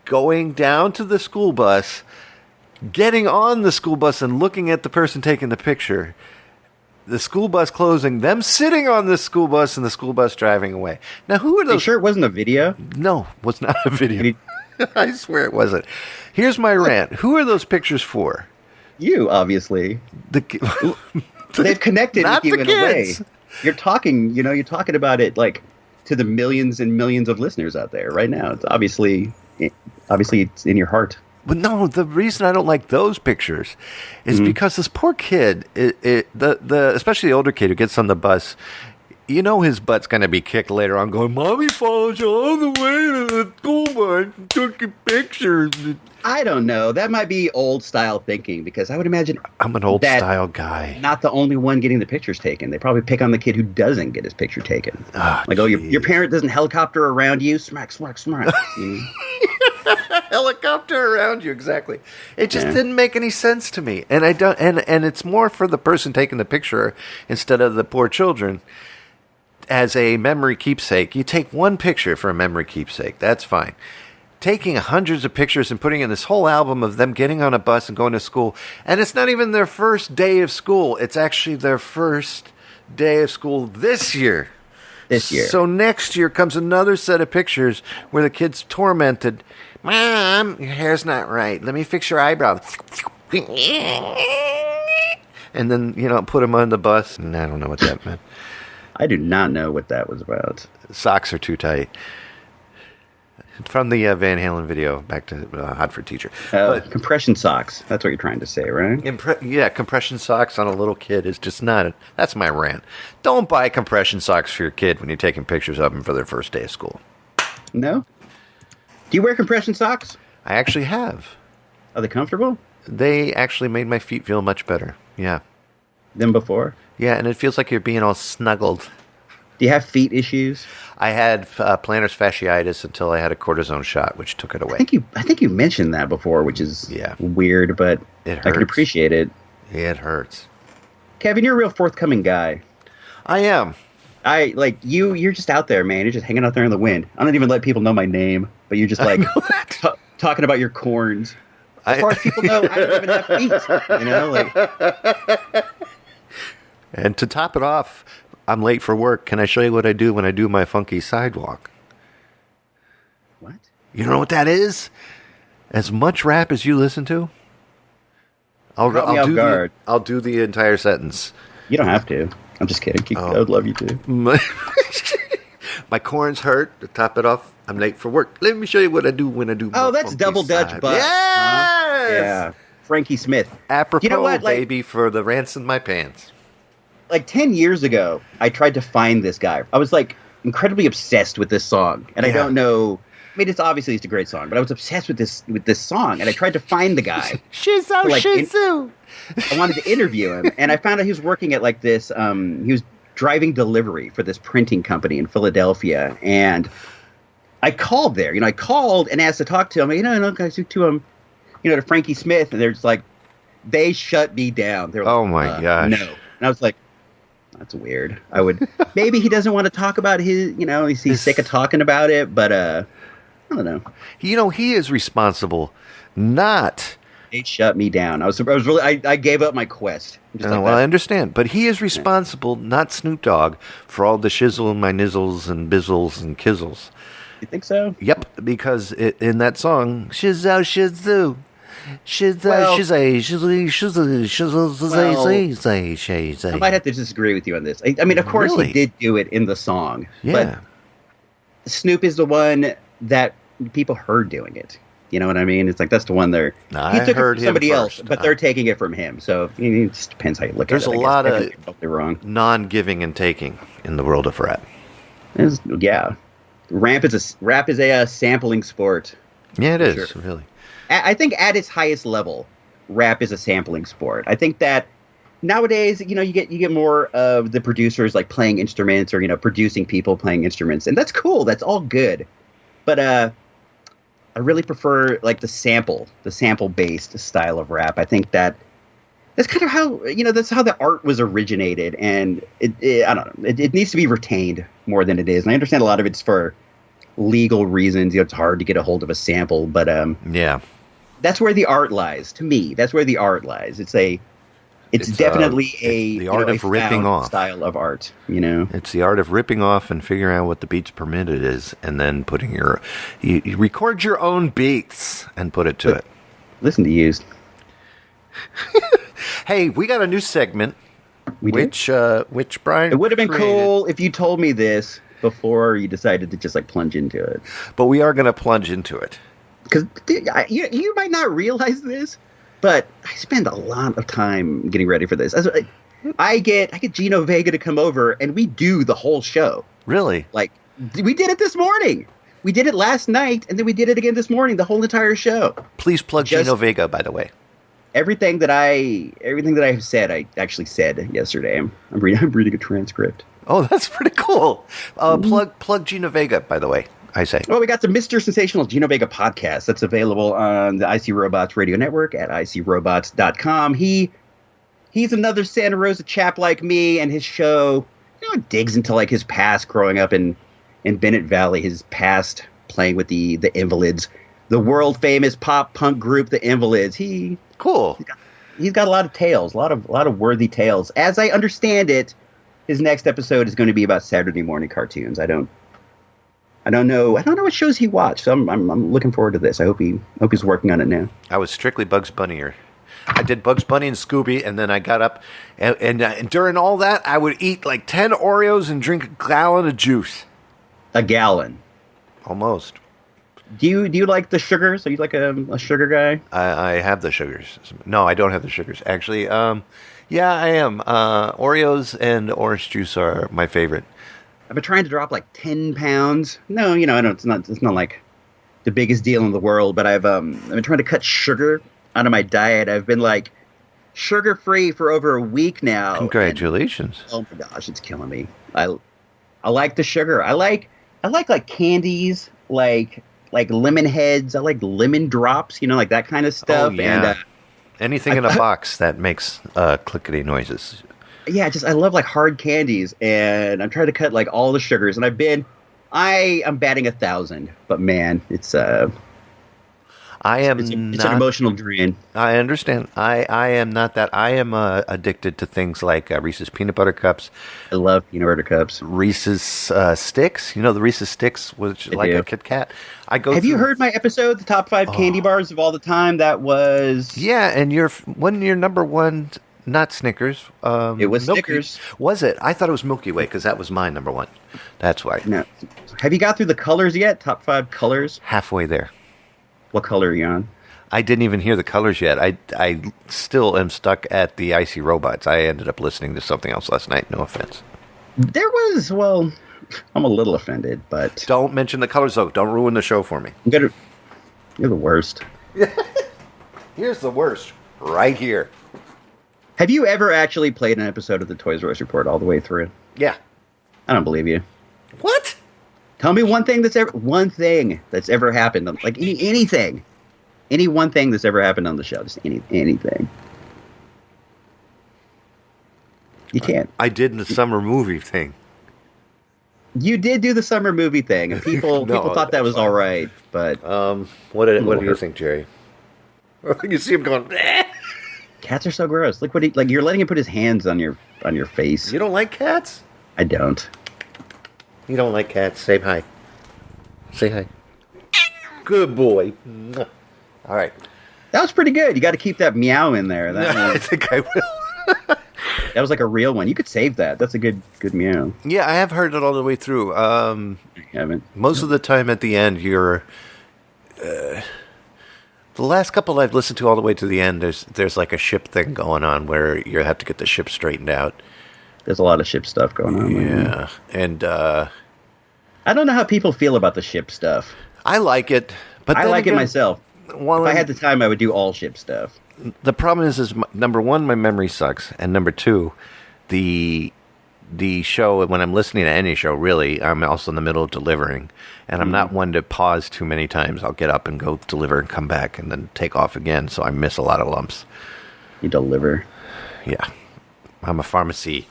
going down to the school bus, getting on the school bus and looking at the person taking the picture. The school bus closing, them sitting on the school bus, and the school bus driving away. Now, who are those? Are you sure it wasn't a video? No, it was not a video. I swear it wasn't. Here's my rant. Who are those pictures for? You, obviously. They've connected with you in a way. You're talking about it like to the millions and millions of listeners out there right now. It's obviously it's in your heart. But no, the reason I don't like those pictures is because this poor kid, especially the older kid who gets on the bus, you know his butt's going to be kicked later on going, Mommy followed you all the way to the school bus and took your pictures. I don't know. That might be old style thinking, because I would imagine I'm an old style guy. Not the only one getting the pictures taken. They probably pick on the kid who doesn't get his picture taken. Your parent doesn't helicopter around you. Smack, smack, smack. Helicopter around you, exactly. It just didn't make any sense to me, and I don't. And it's more for the person taking the picture instead of the poor children. As a memory keepsake, you take one picture for a memory keepsake. That's fine. Taking hundreds of pictures and putting in this whole album of them getting on a bus and going to school, and it's not even their first day of school. It's actually their first day of school this year. So next year comes another set of pictures where the kid's tormented. Mom, your hair's not right. Let me fix your eyebrow. And then, put him on the bus. And I don't know what that meant. I do not know what that was about. Socks are too tight. From the Van Halen video, back to Hot for Teacher. Compression socks. That's what you're trying to say, right? Compression socks on a little kid is just not... That's my rant. Don't buy compression socks for your kid when you're taking pictures of them for their first day of school. No? Do you wear compression socks? I actually have. Are they comfortable? They actually made my feet feel much better. Yeah. Than before? Yeah, and it feels like you're being all snuggled. Do you have feet issues? I had plantar fasciitis until I had a cortisone shot, which took it away. I think you mentioned that before, which is weird, but it hurts. I can appreciate it. Yeah, it hurts. Kevin, you're a real forthcoming guy. I am. You're just out there, man. You're just hanging out there in the wind. I don't even let people know my name, but you're just like talking about your corns. As far as people know, I don't even have feet. And to top it off, I'm late for work. Can I show you what I do when I do my funky sidewalk? What? You don't know what that is? As much rap as you listen to? I'll do the entire sentence. You don't have to. I'm just kidding. I would love you to. My corns hurt. To top it off, I'm late for work. Let me show you what I do when I do. Oh, that's double Dutch butt. Yes! Yeah. Frankie Smith. Apropos, you know what, baby, for the rants in my pants. 10 years ago, I tried to find this guy. I was incredibly obsessed with this song, and I don't know. I mean, it's a great song, but I was obsessed with this song, and I tried to find the guy. Shizu. I wanted to interview him, and I found out he was working at this. He was driving delivery for this printing company in Philadelphia, and I called there. I called and asked to talk to him. I speak to him, to Frankie Smith, and they're just they shut me down. They're oh my gosh, no. And I was like, that's weird. Maybe he doesn't want to talk about his, he's sick of talking about it, but I don't know. He is responsible, not. They shut me down. I gave up my quest. I understand, but he is responsible, not Snoop Dogg, for all the shizzle and my nizzles and bizzles and kizzles. You think so? Yep, because in that song, shizzo, shizu, She's Well- I might have to disagree with you on this. I mean, of course Really? he did do it in the song, Yeah. but Snoop is the one that people heard doing it. You know what I mean? It's like that's the one they're. No, he I took heard it from him somebody else, first. but they're taking it from him. So it just depends how you look There's at it. a I lot guess. of- Maybe you're totally wrong. non-giving and taking in the world of rap. Yeah, rap is a sampling sport. Yeah, it For is, sure. really. I think at its highest level, rap is a sampling sport. I think that nowadays, you get more of the producers like playing instruments or producing people playing instruments, and that's cool. That's all good. But I really prefer like the sample based style of rap. I think that's kind of how that's how the art was originated, and I don't know. It needs to be retained more than it is. And I understand a lot of it's for legal reasons. It's hard to get a hold of a sample, but Yeah. that's where the art lies. To me, that's where the art lies. It's definitely it's the art of ripping found off. style of art. It's the art of ripping off and figuring out what the beats permitted is, and then putting you record your own beats and put it to it. Listen to you. Hey, we got a new segment, We did? which Brian. It would have been created, cool if you told me this before you decided to just like plunge into it. but we are going to plunge into it. Because you might not realize this, but I spend a lot of time getting ready for this. I get Gino Vega to come over, and we do the whole show. Really? Like, we did it this morning. We did it last night, and then we did it again this morning. The whole entire show. Please plug Just- Gino Vega, by the way. Everything that I have said, I actually said yesterday. I'm reading a transcript. Oh, that's pretty cool. Plug Gino Vega, by the way. I say. Well, we got the Mr. Sensational Gino Vega podcast that's available on the IC Robots Radio Network at icrobots.com. He's another Santa Rosa chap like me, and his show, digs into like his past growing up in Bennett Valley, his past playing with the Invalids, the world famous pop punk group, the Invalids. Cool. He's got a lot of tales, a lot of worthy tales. As I understand it, his next episode is going to be about Saturday morning cartoons. I don't know what shows he watched. So I'm looking forward to this. I hope he's working on it now. I was strictly Bugs Bunny. I did Bugs Bunny and Scooby, and then I got up, and during all that, I would eat like 10 Oreos and drink a gallon of juice. A gallon. Almost. Do you like the sugars? Are you like a sugar guy? I have the sugars. No, I don't have the sugars. Actually, yeah, I am. Oreos and orange juice are my favorite. I've been trying to drop like 10 pounds. No, I don't. It's not like the biggest deal in the world. But I've been trying to cut sugar out of my diet. I've been like sugar free for over a week now. Congratulations. And, oh my gosh, it's killing me. I like the sugar. I like candies, like lemon heads. I like lemon drops. Like that kind of stuff. Oh, yeah. And Anything in a box that makes clickety noises. yeah, I love like hard candies, and I'm trying to cut like all the sugars, and I'm batting 1,000, but man, it's an emotional drain. I understand. I am not that. I am addicted to things like Reese's peanut butter cups. I love peanut butter cups. Reese's sticks. The Reese's sticks, which is like a Kit Kat. Have you heard my episode, the top 5 candy bars of all the time? That was and wasn't your number one not Snickers? It was Milky. Snickers. Was it? I thought it was Milky Way because that was my number one. That's why. No. Have you got through the colors yet? Top 5 colors. Halfway there. What color are you on? I didn't even hear the colors yet. I still am stuck at the Icy Robots. I ended up listening to something else last night. No offense. I'm a little offended, but Don't mention the colors, though. Don't ruin the show for me. you're the worst. Here's the worst. Right here. Have you ever actually played an episode of the Toys R Us Report all the way through? Yeah. I don't believe you. What? Tell me one thing that's ever happened. Like anything. Any one thing that's ever happened on the show. Just anything. You can't. I did the summer movie thing. You did do the summer movie thing, and people thought that was all right. But What do you think, Jerry? You see him going, eh. cats are so gross. Look you're letting him put his hands on your face. You don't like cats? I don't. You don't like cats? Say hi. Say hi. Good boy. All right. That was pretty good. You got to keep that meow in there. I think I will. That was like a real one. You could save that. That's a good meow. Yeah, I have heard it all the way through. I haven't. Most of the time at the end, you're... the last couple I've listened to all the way to the end, there's like a ship thing going on where you have to get the ship straightened out. There's a lot of ship stuff going on. Yeah, and... I don't know how people feel about the ship stuff. I like it, but I like it myself. Well, if I had the time, I would do all ship stuff. The problem is number one, my memory sucks, and number two, the show, when I'm listening to any show, really, I'm also in the middle of delivering, and I'm not one to pause too many times. I'll get up and go deliver and come back and then take off again, so I miss a lot of lumps. You deliver? Yeah. I'm a pharmacy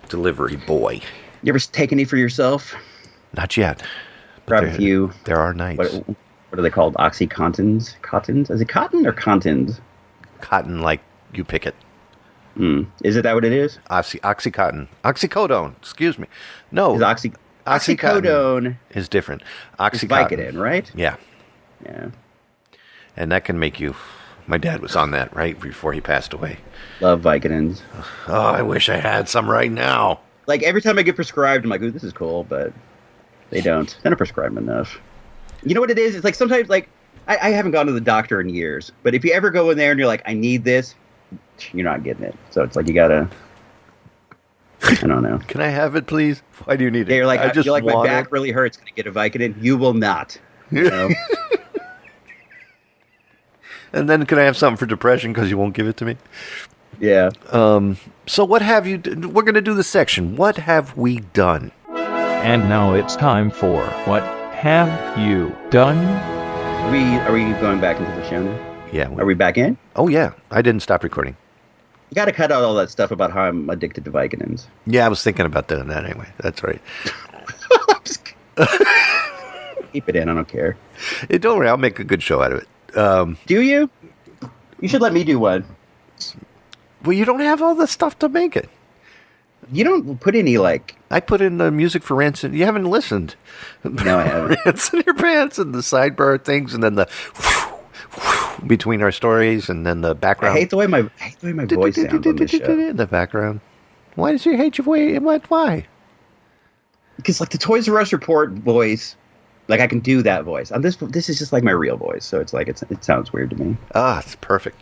delivery boy. You ever take any for yourself? Not yet. Grab a few. There are nights. What are they called? Oxycontins? Cottons? Is it cotton or contins? Cotton, like you pick it. Is it that what it is? Oxycontin. Oxycodone. Excuse me. No. Oxycodone is different. Oxycontin. Vicodin, right? Yeah. Yeah. And that can make you... My dad was on that right before he passed away. Love Vicodins. Oh, I wish I had some right now. Like, every time I get prescribed, I'm like, ooh, this is cool, but they don't. They don't prescribe enough. You know what it is? It's like sometimes, like, I haven't gone to the doctor in years, but if you ever go in there and you're like, I need this, you're not getting it. So it's like you gotta... I don't know. Can I have it, please? Why do you need it? You're like, my back really hurts. Can I get a Vicodin? You will not. You know? And then can I have something for depression because you won't give it to me? Yeah. So what have you... We're going to do the section. What have we done? And now it's time for What Have You Done? Are we going back into the show now? Yeah. Are we back in? Oh, yeah. I didn't stop recording. You got to cut out all that stuff about how I'm addicted to Vicodins. Yeah, I was thinking about doing that anyway. That's right. Keep it in. I don't care. Don't worry. I'll make a good show out of it. Do you? You should let me do one. Well, you don't have all the stuff to make it. You don't put any, like... I put in the music for Rancid. You haven't listened. No, I haven't. Rants in your pants and the sidebar things and then the between our stories and then the background. I hate the way my voice sounds on this show. The background. Why does you hate your voice? Why? Because, like, the Toys R Us report voice, like, I can do that voice. This is just like my real voice, so it's like, it sounds weird to me. Ah, it's perfect.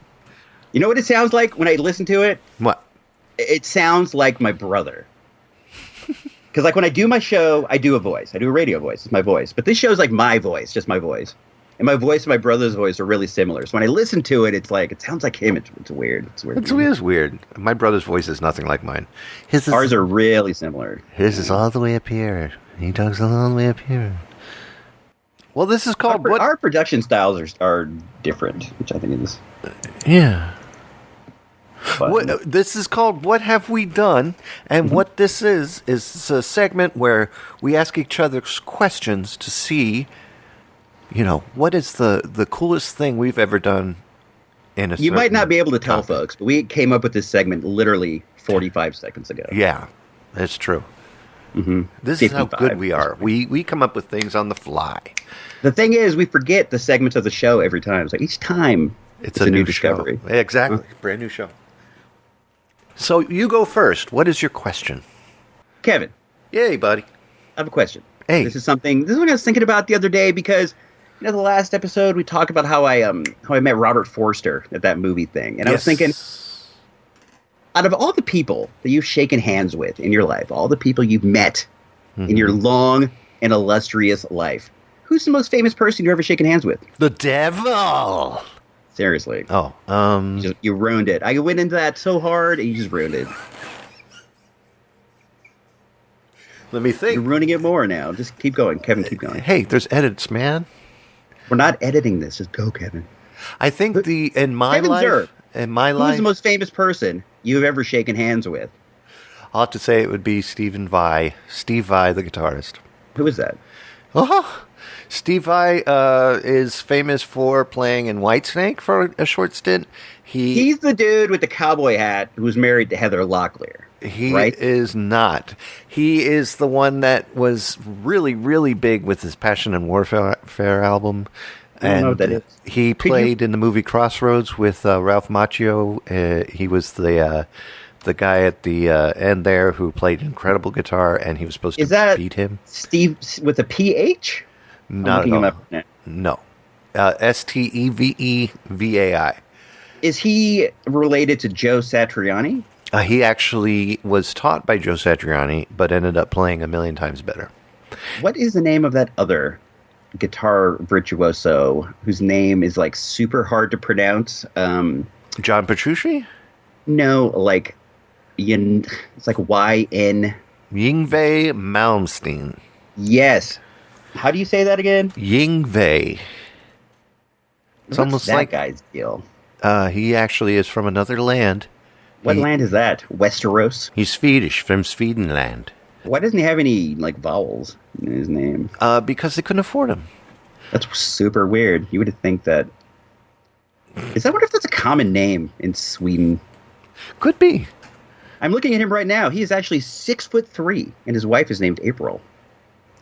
You know what it sounds like when I listen to it? What? It sounds like my brother. Because, like, when I do my show, I do a voice. I do a radio voice. It's my voice. But this show's like my voice, just my voice. And my voice and my brother's voice are really similar. So when I listen to it, it's like, it sounds like him. It's weird. It's weird. It is weird. My brother's voice is nothing like mine. Ours are really similar. His is all the way up here. He talks all the way up here. Well, this is called... Our production styles are different, which I think is... Yeah. This is called What Have We Done? And what this is a segment where we ask each other questions to see, what is the coolest thing we've ever done in a You might not be able to tell, topic. folks, but we came up with this segment literally 45 seconds ago. Yeah, that's true. Mm-hmm. This is how good we are. We come up with things on the fly. The thing is, we forget the segments of the show every time. So each time, it's a new discovery. Show. Exactly. Brand new show. So you go first. What is your question? Kevin. Yay, buddy. I have a question. Hey. This is what I was thinking about the other day because, the last episode we talked about how I met Robert Forster at that movie thing. And I was thinking, out of all the people that you've shaken hands with in your life, all the people you've met in your long and illustrious life, who's the most famous person you've ever shaken hands with? The devil. Seriously. Oh, you ruined it. I went into that so hard, and you just ruined it. Let me think. You're ruining it more now. Just keep going. Kevin, keep going. Hey, there's edits, man. We're not editing this. Just go, Kevin. I think in my Kevin life... Zerbe, who's the most famous person you've ever shaken hands with? I'll have to say it would be Steve Vai, the guitarist. Who is that? Oh, Steve Vai is famous for playing in Whitesnake for a short stint. He's the dude with the cowboy hat who's married to Heather Locklear. He is not. He is the one that was really, really big with his Passion and Warfare album. I don't know what that is. He played in the movie Crossroads with Ralph Macchio. He was the guy at the end there who played incredible guitar, and he was supposed to beat him. Steve with a PH? Not at all. No. Stevevai. Is he related to Joe Satriani? He actually was taught by Joe Satriani, but ended up playing a million times better. What is the name of that other guitar virtuoso whose name is like super hard to pronounce? John Petrucci? No, like it's like Y-N. Yngwie Malmsteen. Yes. How do you say that again? Yngwie. It's almost that like guy's deal. He actually is from another land. What land is that? Westeros? He's Swedish, from Swedenland. Why doesn't he have any like vowels in his name? Because they couldn't afford him. That's super weird. You would think that. I wonder if that's a common name in Sweden. Could be. I'm looking at him right now. He is actually 6'3", and his wife is named April.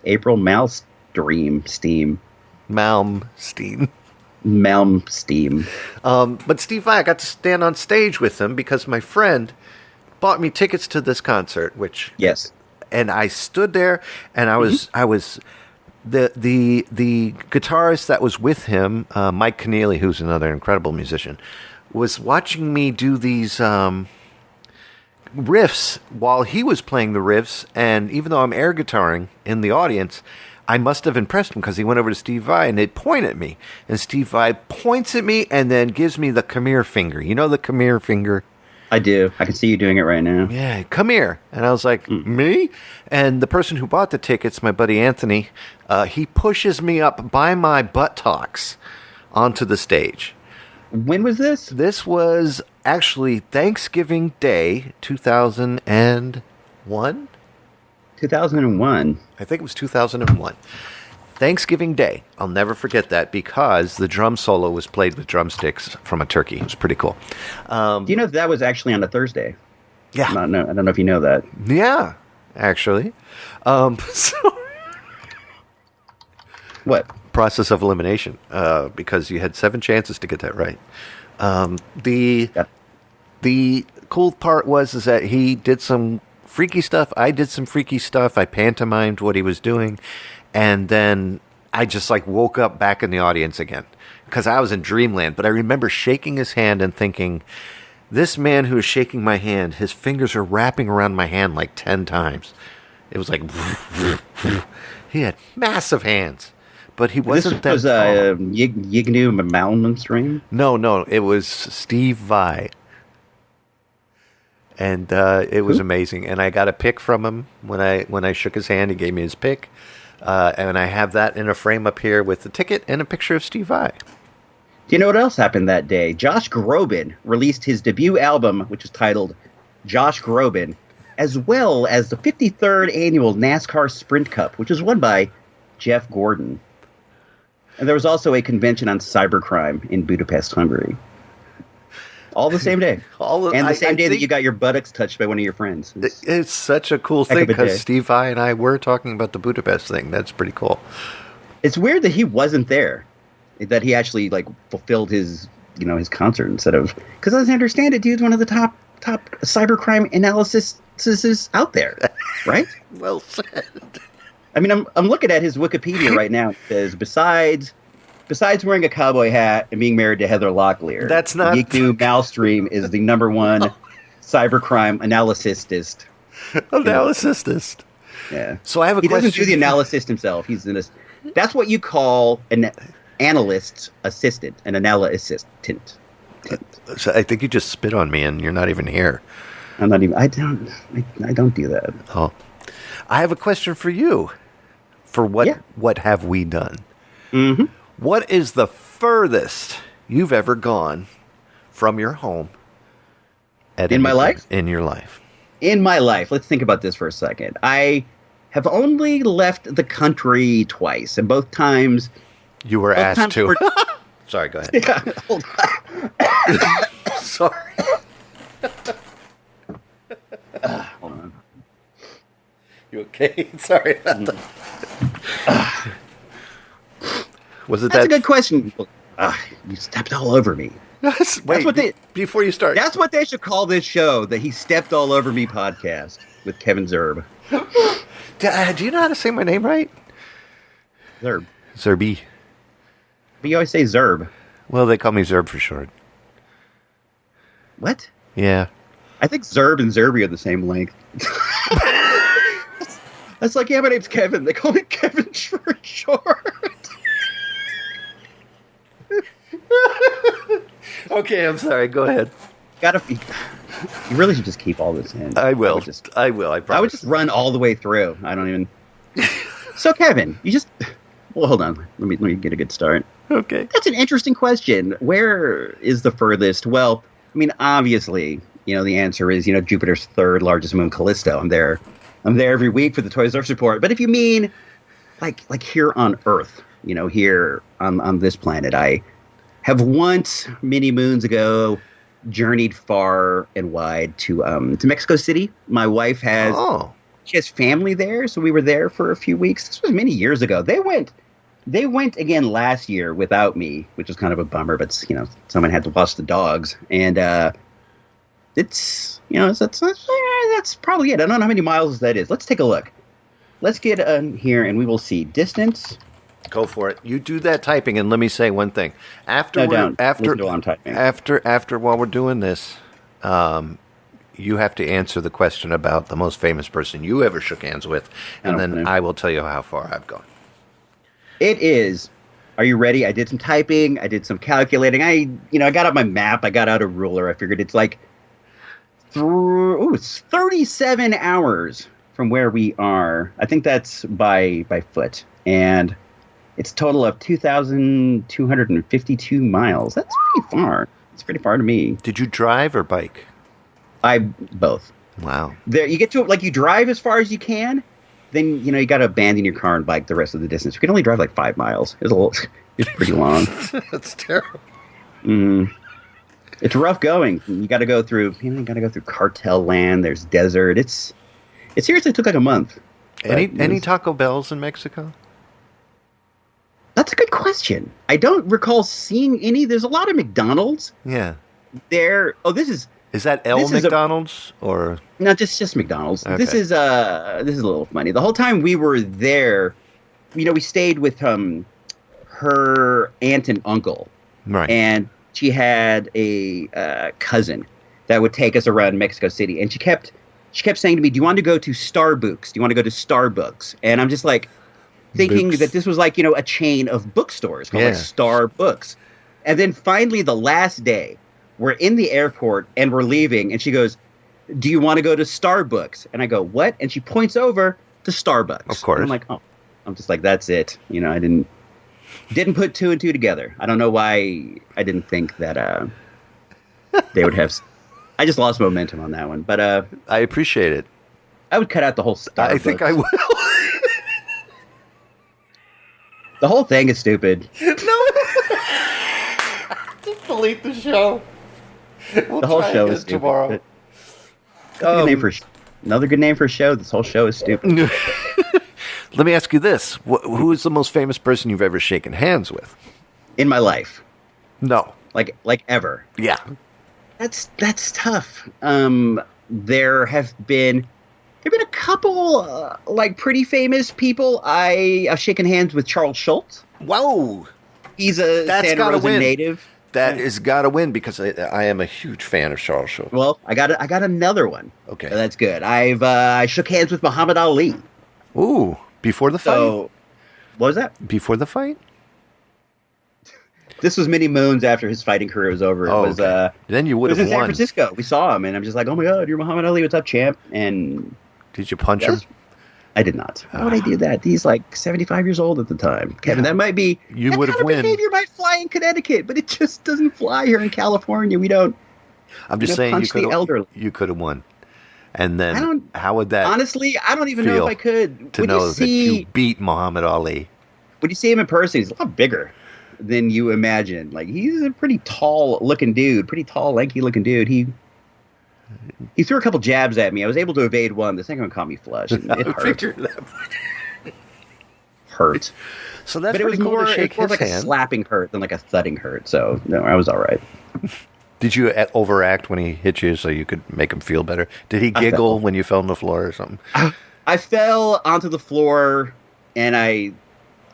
April Malmsteen. Malmsteen. But Steve Vai, I got to stand on stage with him because my friend bought me tickets to this concert, yes. And I stood there, and I was the guitarist that was with him, Mike Keneally, who's another incredible musician, was watching me do these riffs while he was playing the riffs, and even though I'm air guitaring in the audience, I must have impressed him because he went over to Steve Vai and they'd point at me. And Steve Vai points at me and then gives me the come here finger. You know the come here finger? I do. I can see you doing it right now. Yeah, come here. And I was like, me? And the person who bought the tickets, my buddy Anthony, he pushes me up by my buttocks onto the stage. When was this? This was actually Thanksgiving Day, 2001? 2001. I think it was 2001. Thanksgiving Day. I'll never forget that because the drum solo was played with drumsticks from a turkey. It was pretty cool. Do you know that was actually on a Thursday? Yeah. I don't know if you know that. Yeah, actually. What? Process of elimination, because you had 7 chances to get that right. The cool part was that he did some freaky stuff. I did some freaky stuff. I pantomimed what he was doing. And then I just like woke up back in the audience again because I was in dreamland. But I remember shaking his hand and thinking, this man who is shaking my hand, his fingers are wrapping around my hand like 10 times. It was like, he had massive hands. But he wasn't this that was Yignu Malmsteen? No, it was Steve Vai. And it was amazing. And I got a pic from him when I shook his hand. He gave me his pic. And I have that in a frame up here with the ticket and a picture of Steve Vai. Do you know what else happened that day? Josh Groban released his debut album, which is titled Josh Groban, as well as the 53rd annual NASCAR Sprint Cup, which was won by Jeff Gordon. And there was also a convention on cybercrime in Budapest, Hungary. All the same day. The same day that you got your buttocks touched by one of your friends. It's such a cool thing because Steve Vai and I were talking about the Budapest thing. That's pretty cool. It's weird that he wasn't there. That he actually like fulfilled his concert instead of, because as I understand it, dude's one of the top cybercrime analysts out there, right? Well said. I mean, I'm looking at his Wikipedia right now. It says besides wearing a cowboy hat and being married to Heather Locklear, that's not Yignu Malmsteen is the number one cybercrime analysist. Yeah. So I have a question. He doesn't do the analysis himself. That's what you call an analyst's assistant, an analyst assistant. So I think you just spit on me, and you're not even here. I don't do that. Oh, I have a question for you. For what have we done? Mm-hmm. What is the furthest you've ever gone from your home? In my life? In your life. In my life. Let's think about this for a second. I have only left the country twice, and both times you were asked to. Sorry, go ahead. Yeah, hold on. Sorry. Hold on. You okay? Sorry about that. Was it That's that? a good question. You stepped all over me. Wait, what they- before you start. That's what they should call this show, the He Stepped All Over Me podcast with Kevin Zerbe. Do you know how to say my name right? Zerbe. Zerbe. But you always say Zerbe. Well, they call me Zerbe for short. What? Yeah. I think Zerbe and Zerbe are the same length. That's like, yeah, my name's Kevin. They call me Kevin for short. Okay, I'm sorry. Go ahead. You really should just keep all this in. I will. I promise. I would just run all the way through. I don't even. So, Kevin, you just. Well, hold on. Let me get a good start. Okay. That's an interesting question. Where is the furthest? Well, I mean, obviously, the answer is, Jupiter's third largest moon, Callisto. I'm there every week for the Toys R Us report. But if you mean like here on Earth, here on this planet, I have once, many moons ago, journeyed far and wide to Mexico City. My wife has she has family there, so we were there for a few weeks. This was many years ago. They went again last year without me, which was kind of a bummer. But someone had to watch the dogs, and it's that's probably it. I don't know how many miles that is. Let's take a look. Let's get here, and we will see distance. Go for it. You do that typing, and let me say one thing. After Listen to while I'm typing. after while we're doing this, you have to answer the question about the most famous person you ever shook hands with, and then I will tell you how far I've gone. It is. Are you ready? I did some typing. I did some calculating. I got out my map. I got out a ruler. I figured it's like it's 37 hours from where we are. I think that's by foot, and it's a total of 2,252 miles. That's pretty far. It's pretty far to me. Did you drive or bike? I both. Wow. There, you get to you drive as far as you can. Then you got to abandon your car and bike the rest of the distance. You can only drive like 5 miles. It's pretty long. That's terrible. It's rough going. You got to go through. You got to go through cartel land. There's desert. It seriously took like a month. Any Taco Bells in Mexico? That's a good question. I don't recall seeing any. There's a lot of McDonald's. Yeah. There. Oh, this is. Is that McDonald's or no? Just McDonald's. Okay. This is a little funny. The whole time we were there, we stayed with her aunt and uncle, right? And she had a cousin that would take us around Mexico City, and she kept saying to me, "Do you want to go to Starbucks? Do you want to go to Starbucks?" And I'm just like thinking that this was like a chain of bookstores called like Starbucks. And then finally, the last day, we're in the airport and we're leaving, and she goes, "Do you want to go to Starbucks?" And I go, "What?" And she points over to Starbucks. Of course. And I'm like, "Oh," I'm just like, "That's it." I didn't put two and two together. I don't know why I didn't think that they would have. I just lost momentum on that one, but I appreciate it. I would cut out the whole Starbucks. I think I will. The whole thing is stupid. No. Just delete the show. We'll the whole show is stupid. Tomorrow. Another good name for a show. This whole show is stupid. Let me ask you this: who is the most famous person you've ever shaken hands with in my life? No, like ever. Yeah, that's tough. There have been a couple pretty famous people. I've shaken hands with Charles Schultz. Whoa, he's a Santa Rosa native. That has got to win because I am a huge fan of Charles Schultz. Well, I got another one. Okay, so that's good. I shook hands with Muhammad Ali. Ooh, before the fight. So, what was that? Before the fight? This was many moons after his fighting career was over. It was then you would have won. In San Francisco. We saw him, and I'm just like, "Oh my God, you're Muhammad Ali! What's up, champ?" And did you punch him? I did not. Why would I do that? He's like 75 years old at the time. Kevin, that might be... You would have won. Behavior might fly in Connecticut, but it just doesn't fly here in California. We don't... I'm just saying you could have won. And then how would that... Honestly, I don't even know if I could. To know that you beat Muhammad Ali. When you see him in person, he's a lot bigger than you imagine. Like, he's a pretty tall-looking dude. Pretty tall, lanky-looking dude. He threw a couple jabs at me. I was able to evade one. The second one caught me flush. And it hurt. Hurt. So that's but it was pretty cool more, to shake it's more his like a hand. slapping hurt than like a thudding hurt. So no, I was all right. Did you overact when he hit you so you could make him feel better? Did he giggle when you fell on the floor or something? I fell onto the floor and I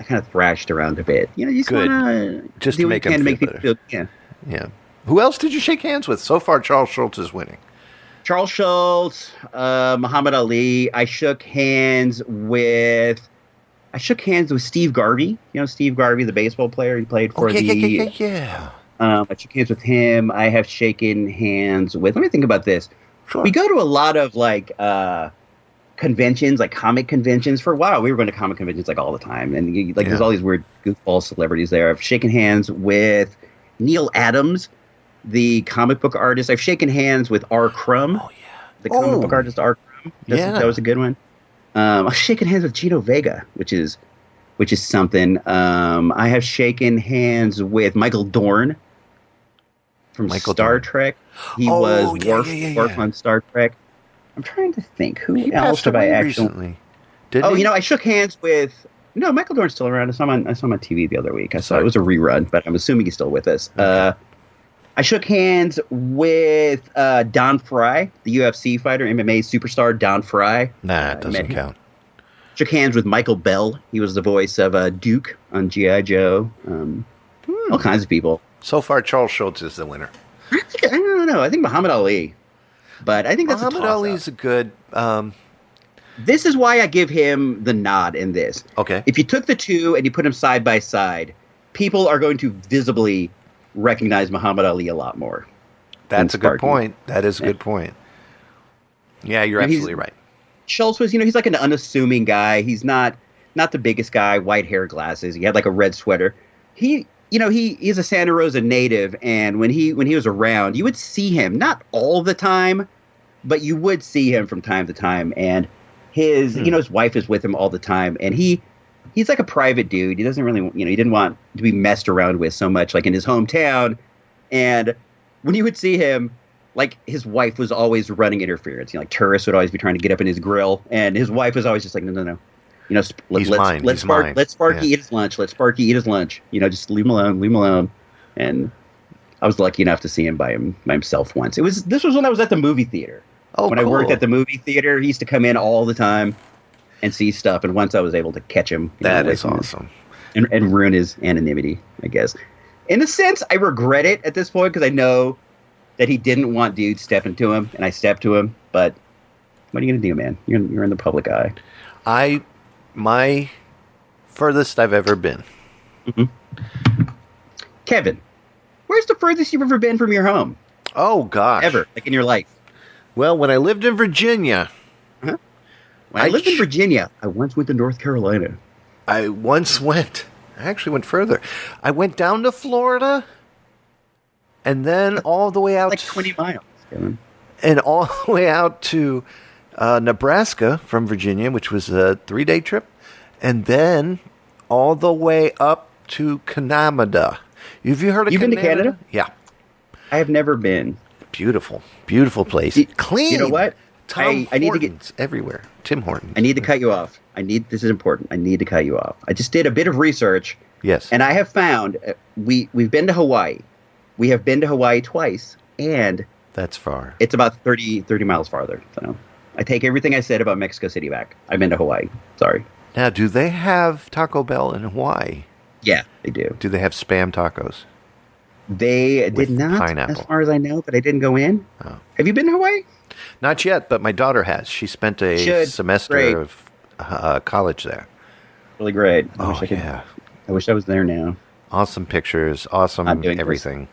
kind of thrashed around a bit. You know, you just Good. want to Just to make him feel people better. feel. Yeah. Yeah. Who else did you shake hands with? So far, Charles Schultz is winning. Charles Schultz, Muhammad Ali. I shook hands with Steve Garvey. You know, Steve Garvey, the baseball player. He played for Yeah. I shook hands with him. I have shaken hands with. Let me think about this. Sure. We go to a lot of like conventions, like comic conventions. For a while, we were going to comic conventions like all the time, and there's all these weird goofball celebrities there. I've shaken hands with Neil Adams, the comic book artist. I've shaken hands with R. Crumb, the comic book artist R. Crumb. That was a good one. I've shaken hands with Gino Vega, which is something. I have shaken hands with Michael Dorn from Star Trek. He was Worf on Star Trek. I'm trying to think who else have I actually recently. Didn't he? You know, I shook hands with. No, Michael Dorn's still around. I saw him on TV the other week. I saw it was a rerun, but I'm assuming he's still with us. Okay. I shook hands with Don Fry, the UFC fighter, MMA superstar Don Fry. Nah, it doesn't count. Shook hands with Michael Bell. He was the voice of Duke on G.I. Joe. All kinds of people. So far, Charles Schultz is the winner. I don't know. I think Muhammad Ali. But I think that's Muhammad Ali's a good... This is why I give him the nod in this. Okay. If you took the two and you put them side by side, people are going to visibly recognize Muhammad Ali a lot more. That's a good point. That is a good point. Yeah, you're absolutely right. Schultz was, he's like an unassuming guy. He's not the biggest guy, white hair, glasses. He had like a red sweater. He's a Santa Rosa native, and when he was around, you would see him, not all the time, but you would see him from time to time, and his wife is with him all the time, and he's like a private dude. He doesn't really, he didn't want to be messed around with so much, like in his hometown. And when you would see him, like his wife was always running interference. Like tourists would always be trying to get up in his grill, and his wife was always just like, no. Let Sparky eat his lunch. Let Sparky eat his lunch. Just leave him alone. And I was lucky enough to see him by himself once. This was when I was at the movie theater. When I worked at the movie theater, he used to come in all the time and see stuff. And once I was able to catch him. That is awesome. And ruin his anonymity, I guess. In a sense, I regret it at this point because I know that he didn't want dudes stepping to him, and I stepped to him. But what are you going to do, man? You're in the public eye. My furthest I've ever been. Mm-hmm. Kevin, where's the furthest you've ever been from your home? Oh, gosh. Ever, like in your life? Well, when I lived in Virginia. When I lived in Virginia, I once went to North Carolina. I actually went further. I went down to Florida, and then all the way out. Like 20 miles, Kevin. And all the way out to Nebraska from Virginia, which was a 3-day trip, and then all the way up to Canada. Have you heard of Canada? You've been to Canada? Yeah. I have never been. Beautiful place. Clean. You know what? I need to get everywhere. Tim Hortons. I need to cut you off. This is important. I need to cut you off. I just did a bit of research. Yes. And I have found we've been to Hawaii. We have been to Hawaii twice, and that's far. It's about 30 miles farther. So I take everything I said about Mexico City back. I've been to Hawaii. Sorry. Now, do they have Taco Bell in Hawaii? Yeah, they do. Do they have Spam tacos? They did not, pineapple. As far as I know, but I didn't go in. Oh. Have you been to Hawaii? Not yet, but my daughter has. She spent a semester of college there. Really great. I wish I was there now. Awesome pictures, awesome everything.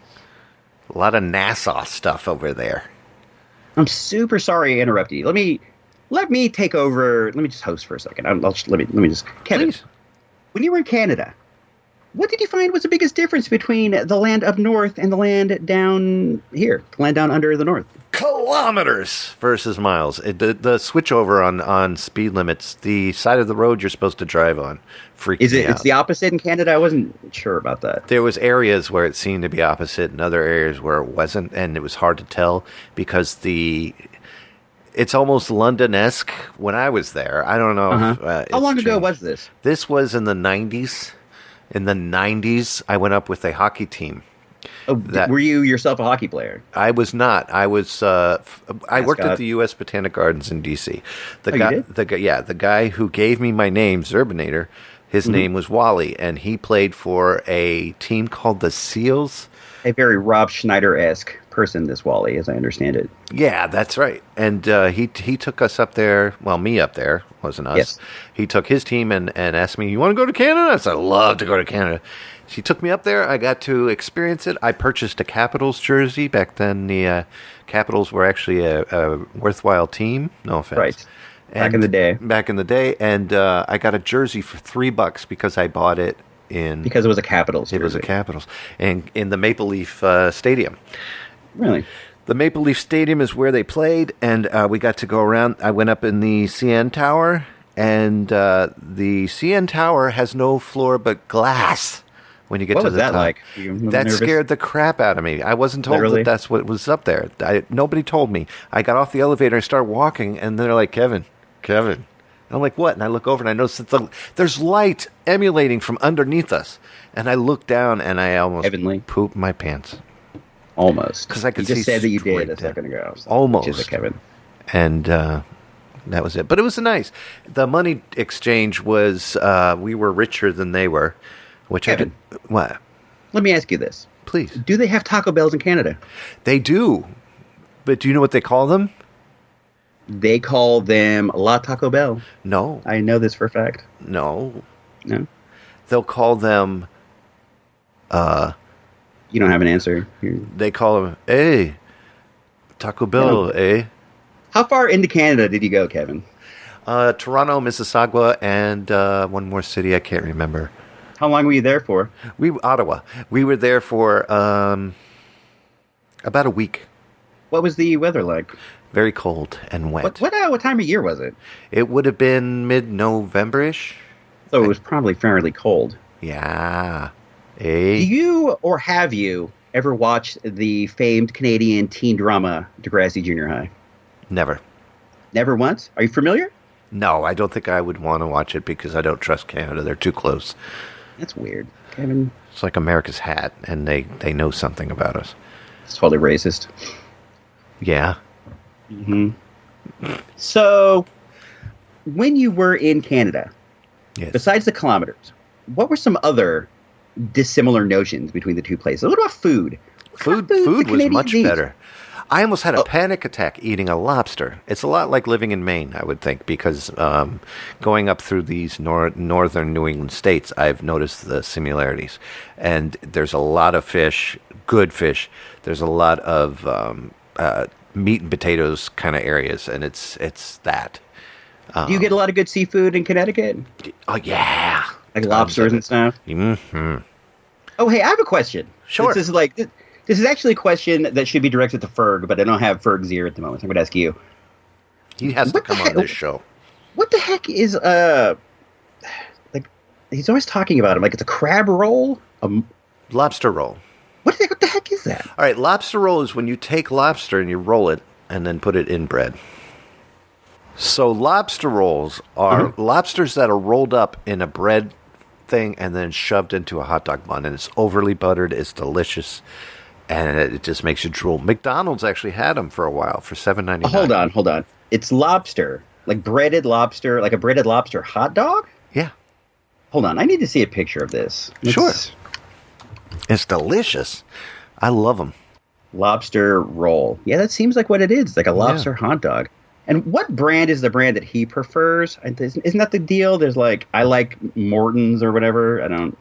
A lot of NASA stuff over there. I'm super sorry I interrupted you. Let me take over. Let me just host for a second. Let me just. Kevin, please. When you were in Canada, what did you find was the biggest difference between the land up north and the land down here, the land down under the north? Kilometers versus miles. The switchover on speed limits, the side of the road you're supposed to drive on, freaks me out. It's the opposite in Canada? I wasn't sure about that. There was areas where it seemed to be opposite and other areas where it wasn't, and it was hard to tell because it's almost London-esque when I was there. I don't know. How long ago was this? This was in the 90s. In the 90s, I went up with a hockey team. Oh, were you yourself a hockey player? I was not. I was. I worked at Mascot. the U.S. Botanic Gardens in D.C. You did? The guy who gave me my name, Zerbinator, his name was Wally, and he played for a team called the Seals. A very Rob Schneider-esque person, this Wally, as I understand it. Yeah, that's right. And he took us up there. Well, me up there, wasn't us. Yes. He took his team and asked me, "You want to go to Canada?" I said, "I'd love to go to Canada." She took me up there. I got to experience it. I purchased a Capitals jersey. Back then, the Capitals were actually a worthwhile team. No offense. Right. Back in the day. Back in the day. And I got a jersey for $3 because I bought it in... Because it was a Capitals It was a jersey. Capitals. And in the Maple Leaf Stadium. Really? The Maple Leaf Stadium is where they played, and we got to go around. I went up in the CN Tower, and the CN Tower has no floor but glass when you get What to was the that top. like? Were you a little That nervous? scared the crap out of me. I wasn't told Literally? that that's what was up there. Nobody told me. I got off the elevator, I started walking, and they're like, Kevin. I'm like, what? And I look over, and I notice that there's light emulating from underneath us. And I look down, and I almost Heavenly. pooped my pants. Almost. 'Cause I could You just see said that you straight did a down. second ago. Almost. Which is a Kevin. And that was it. But it was nice. The money exchange was we were richer than they were, which Kevin. I did. What? Let me ask you this. Please. Do they have Taco Bells in Canada? They do. But do you know what they call them? They call them La Taco Bell. No. I know this for a fact. No. No? They'll call them, You don't have an answer. they call them, hey, Taco Bell, eh? How far into Canada did you go, Kevin? Toronto, Mississauga, and one more city I can't remember. How long were you there for? Ottawa. We were there for about a week. What was the weather like? Very cold and wet. What time of year was it? It would have been mid-November-ish. So it was probably fairly cold. Yeah. Do Eh? you or have you ever watched the famed Canadian teen drama Degrassi Junior High? Never. Never once? Are you familiar? No, I don't think I would want to watch it because I don't trust Canada. They're too close. That's weird. Kevin, It's like America's hat, and they know something about us. it's totally racist. Yeah. So, when you were in Canada, Yes. besides the kilometers, what were some other dissimilar notions between the two places? What about food? What kind of Food the was Canadians much eat? better. I almost had a panic attack eating a lobster. It's a lot like living in Maine, I would think, because going up through these northern New England states, I've noticed the similarities. And there's a lot of fish, good fish. There's a lot of meat and potatoes kind of areas, and it's that. Do you get a lot of good seafood in Connecticut? Oh, yeah. Like lobsters and stuff? Mm-hmm. Oh, hey, I have a question. Sure. This is actually a question that should be directed to Ferg, but I don't have Ferg's ear at the moment. So I'm going to ask you. He has to What the come on heck- this show. What the heck is, like, he's always talking about him. Like, it's a crab roll? Lobster roll. What the heck is that? All right, lobster roll is when you take lobster and you roll it and then put it in bread. So lobster rolls are lobsters that are rolled up in a bread thing and then shoved into a hot dog bun, and it's overly buttered. It's delicious, and it just makes you drool. McDonald's actually had them for a while for $7.99. Hold on. It's lobster, like breaded lobster, like a breaded lobster hot dog? Yeah, Hold on, I need to see a picture of this. Sure. It's delicious. I love them. Lobster roll. Yeah, that seems like what it is, like a lobster hot dog. And what brand is the brand that he prefers? Isn't that the deal? There's like, I like Morton's or whatever. I don't.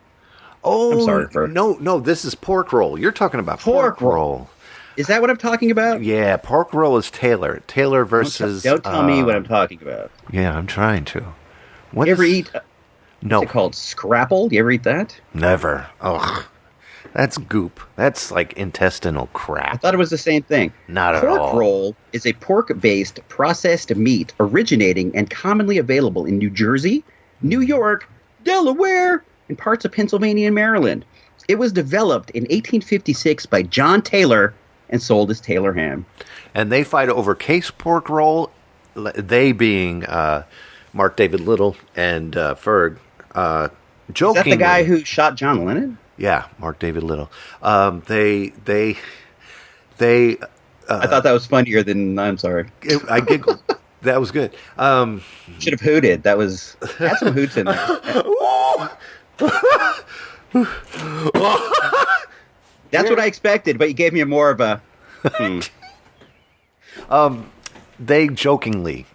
Oh, I'm sorry for- no. This is pork roll. You're talking about Pork pork roll. roll. Is that what I'm talking about? Yeah, pork roll is Taylor. Taylor versus. Don't tell me what I'm talking about. Yeah, I'm trying to. What You ever is- eat? No, What's it called? Scrapple? Do you ever eat that? never. Ugh, that's goop. That's like intestinal I crap. thought it was the same thing. Not at Pork all. roll is a pork-based processed meat originating and commonly available in New Jersey, New York, Delaware, and parts of Pennsylvania and Maryland. It was developed in 1856 by John Taylor and sold as Taylor ham. And they fight over case pork roll. They being Mark David Little and Ferg. Jokingly. Is that the guy who shot John Lennon? Yeah, Mark David Little. They I thought that was funnier than. I'm sorry. I giggled. That was good. Should have hooted. That was had some hoots in there. That's what I expected, but you gave me more of a. They jokingly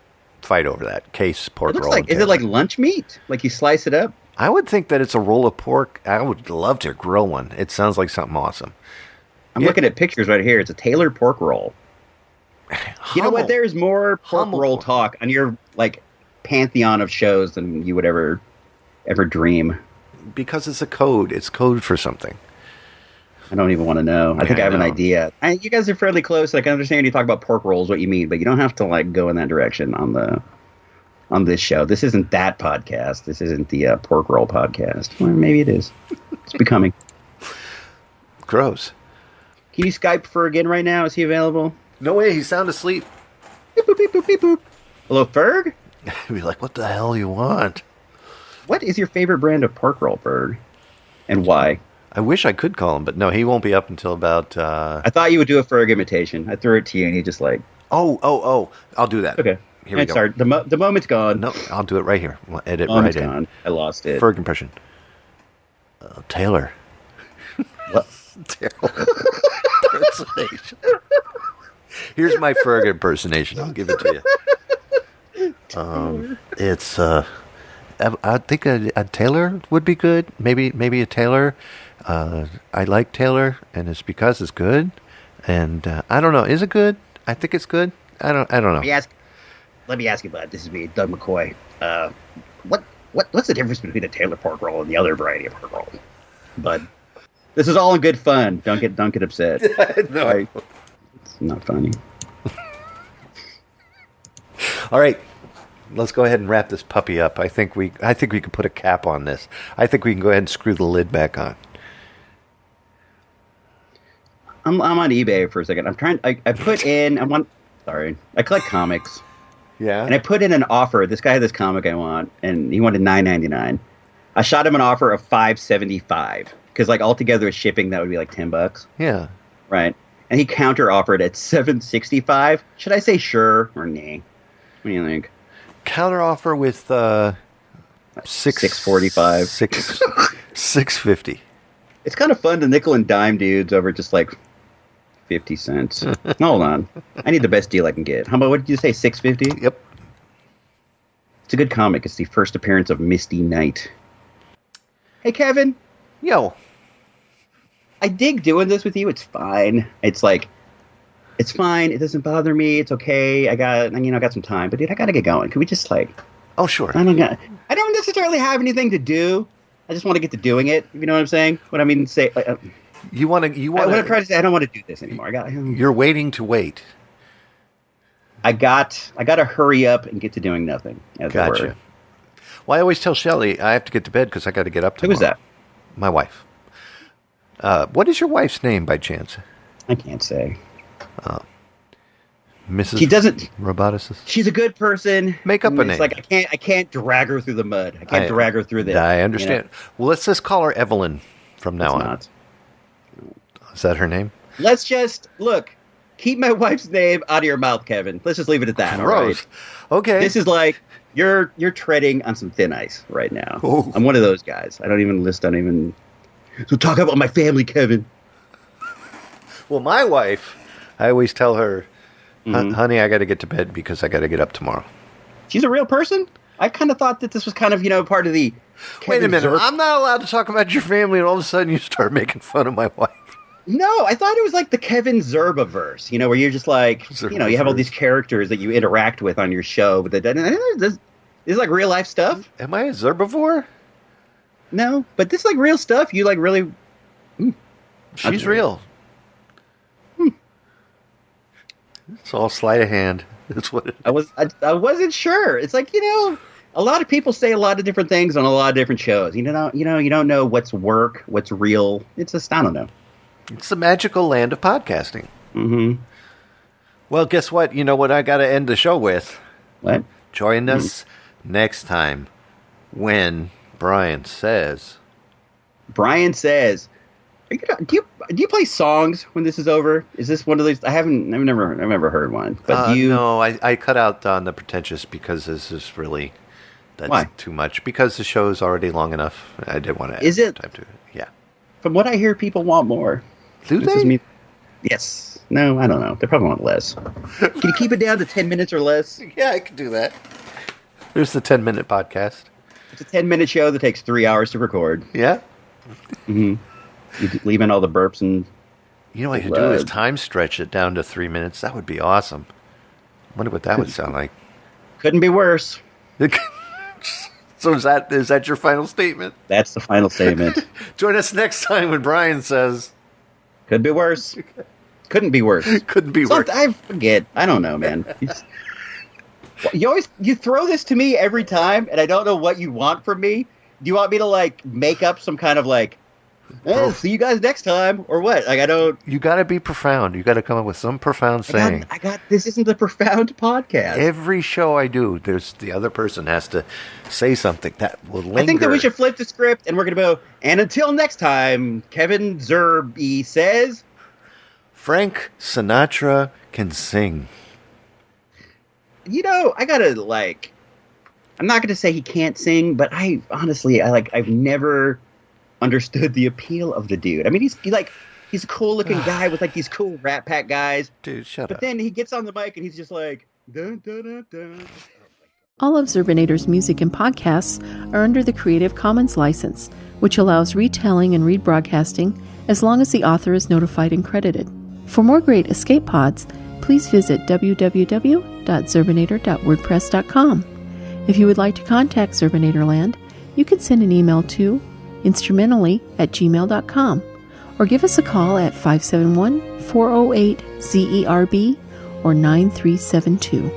fight over that case pork It looks roll. like. Is it like lunch meat? Like you slice it up? I would think that it's a roll of pork. I would love to grill one. It sounds like something awesome. I'm looking at pictures right here. It's a tailored pork roll. You know what? There's more pork roll talk on your like pantheon of shows than you would ever dream. Because it's a code. It's code for something. I don't even want to know. I think I have an idea. You guys are fairly close. I can understand you talk about pork rolls, what you mean, but you don't have to like go in that direction on this show. This isn't that podcast. This isn't the pork roll podcast. Well, maybe it is. It's becoming. Gross. Can you Skype Ferg in right now? Is he available? No way. He's sound asleep. Beep, boop, beep, boop, beep, boop. Hello, Ferg? He'd be like, what the hell you want? What is your favorite brand of pork roll, Ferg? And why? I wish I could call him, but no, he won't be up until about... I thought you would do a Ferg imitation. I threw it to you, and you just like... Oh. I'll do that. Okay. Here we go. Sorry, the moment's gone. No, I'll do it right here. We'll edit Moment's right in. gone. I lost it. Ferg impression. Taylor. What? Terrible impersonation. Here's my Ferg impersonation. I'll give it to you. It's I think a Taylor would be good. Maybe a Taylor. I like Taylor, and it's because it's good. And I don't know. Is it good? I think it's good. I don't know. Let me ask you, bud. This is me, Doug McCoy. What's the difference between a Taylor pork roll and the other variety of pork roll, bud? This is all in good fun. Don't get upset. No, right? It's not funny. All right, let's go ahead and wrap this puppy up. I think we can put a cap on this. I think we can go ahead and screw the lid back on. I'm on eBay for a second. I put in. I collect comics. Yeah. And I put in an offer. This guy had this comic I want, and he wanted $9.99. I shot him an offer of $5.75 because, like, altogether with shipping, that would be like $10. Yeah. Right. And he counter offered at $7.65. Should I say sure or nay? What do you think? Counter offer with $6.45. $6.50. It's kind of fun to nickel and dime dudes over just like 50 cents. Hold on. I need the best deal I can get. How about, what did you say, $6.50? Yep. It's a good comic. It's the first appearance of Misty Knight. Hey, Kevin. Yo. I dig doing this with you. It's fine. It's like, it's fine. It doesn't bother me. It's okay. I got some time. But dude, I got to get going. Can we just like... Oh, sure. I don't necessarily have anything to do. I just want to get to doing it. You know what I'm saying? What I mean to say... You want to... What I'm trying to say, I don't want to do this anymore. You're waiting to wait. I got to hurry up and get to doing nothing. Gotcha. Well, I always tell Shelly I have to get to bed because I got to get up tomorrow. Who was that? My wife. What is your wife's name by chance? I can't say. Mrs. She doesn't. Roboticist? She's a good person. Make up a name. It's like I can't drag her through the mud. I can't drag her through this. I understand. You know? Well, let's just call her Evelyn from now on. Not. Is that her name? Let's just look. Keep my wife's name out of your mouth, Kevin. Let's just leave it at that. Gross. All right? Okay. This is like you're treading on some thin ice right now. Ooh. I'm one of those guys. I don't even. So talk about my family, Kevin. Well, my wife, I always tell her, honey, I got to get to bed because I got to get up tomorrow. She's a real person? I kind of thought that this was kind of, part of the... Wait a minute. I'm not allowed to talk about your family, and all of a sudden you start making fun of my wife. No, I thought it was like the Kevin Zerbe verse, where you're just like, you have all these characters that you interact with on your show. But this is like real life stuff. Am I a Zerbivore? No, but this is like real stuff. You like really... She's real. It's all sleight of hand. That's what it is. I wasn't sure. It's like, a lot of people say a lot of different things on a lot of different shows. You don't know what's work, what's real. It's just, I don't know. It's the magical land of podcasting. Mm-hmm. Well, guess what? You know what I got to end the show with? What? Join us next time when Brian says. Brian says, do you play songs when this is over? Is this one of these? I've never heard one. But No, I cut out on the Pretentious because this is really Why? too much. Because the show is already long enough. I didn't want to add time to it. Yeah. From what I hear, people want more. Do This they? is me. Yes. No, I don't know. They probably want less. Can you keep it down to 10 minutes or less? Yeah, I can do that. There's the 10-minute podcast. It's a 10-minute show that takes 3 hours to record. Yeah. You leave in all the burps and... You know what I could do is time stretch it down to 3 minutes. That would be awesome. I wonder what that would sound like. Couldn't be worse. So is that your final statement? That's the final statement. Join us next time when Brian says... Could be worse. Couldn't be worse. Couldn't be worse. I forget. I don't know, man. You throw this to me every time, and I don't know what you want from me. Do you want me to, like, make up some kind of, like, see you guys next time, or what? Like, I don't... You got to be profound. You got to come up with some profound saying. This isn't a profound podcast. Every show I do, the other person has to say something that will linger. I think that we should flip the script, and we're going to go, and until next time, Kevin Zerbe says... Frank Sinatra can sing. You know, I gotta, like... I'm not gonna say he can't sing, but I've never understood the appeal of the dude. I mean, he's a cool looking guy with like these cool Rat Pack guys. Dude, shut up. But then he gets on the mic and he's just like, dun, dun, dun, dun. All of Zerbinator's music and podcasts are under the Creative Commons license, which allows retelling and rebroadcasting as long as the author is notified and credited. For more great escape pods, please visit www.zerbinator.wordpress.com. If you would like to contact Zerbinator Land, you can send an email to instrumentally@gmail.com or give us a call at 571-408-ZERB or 9372.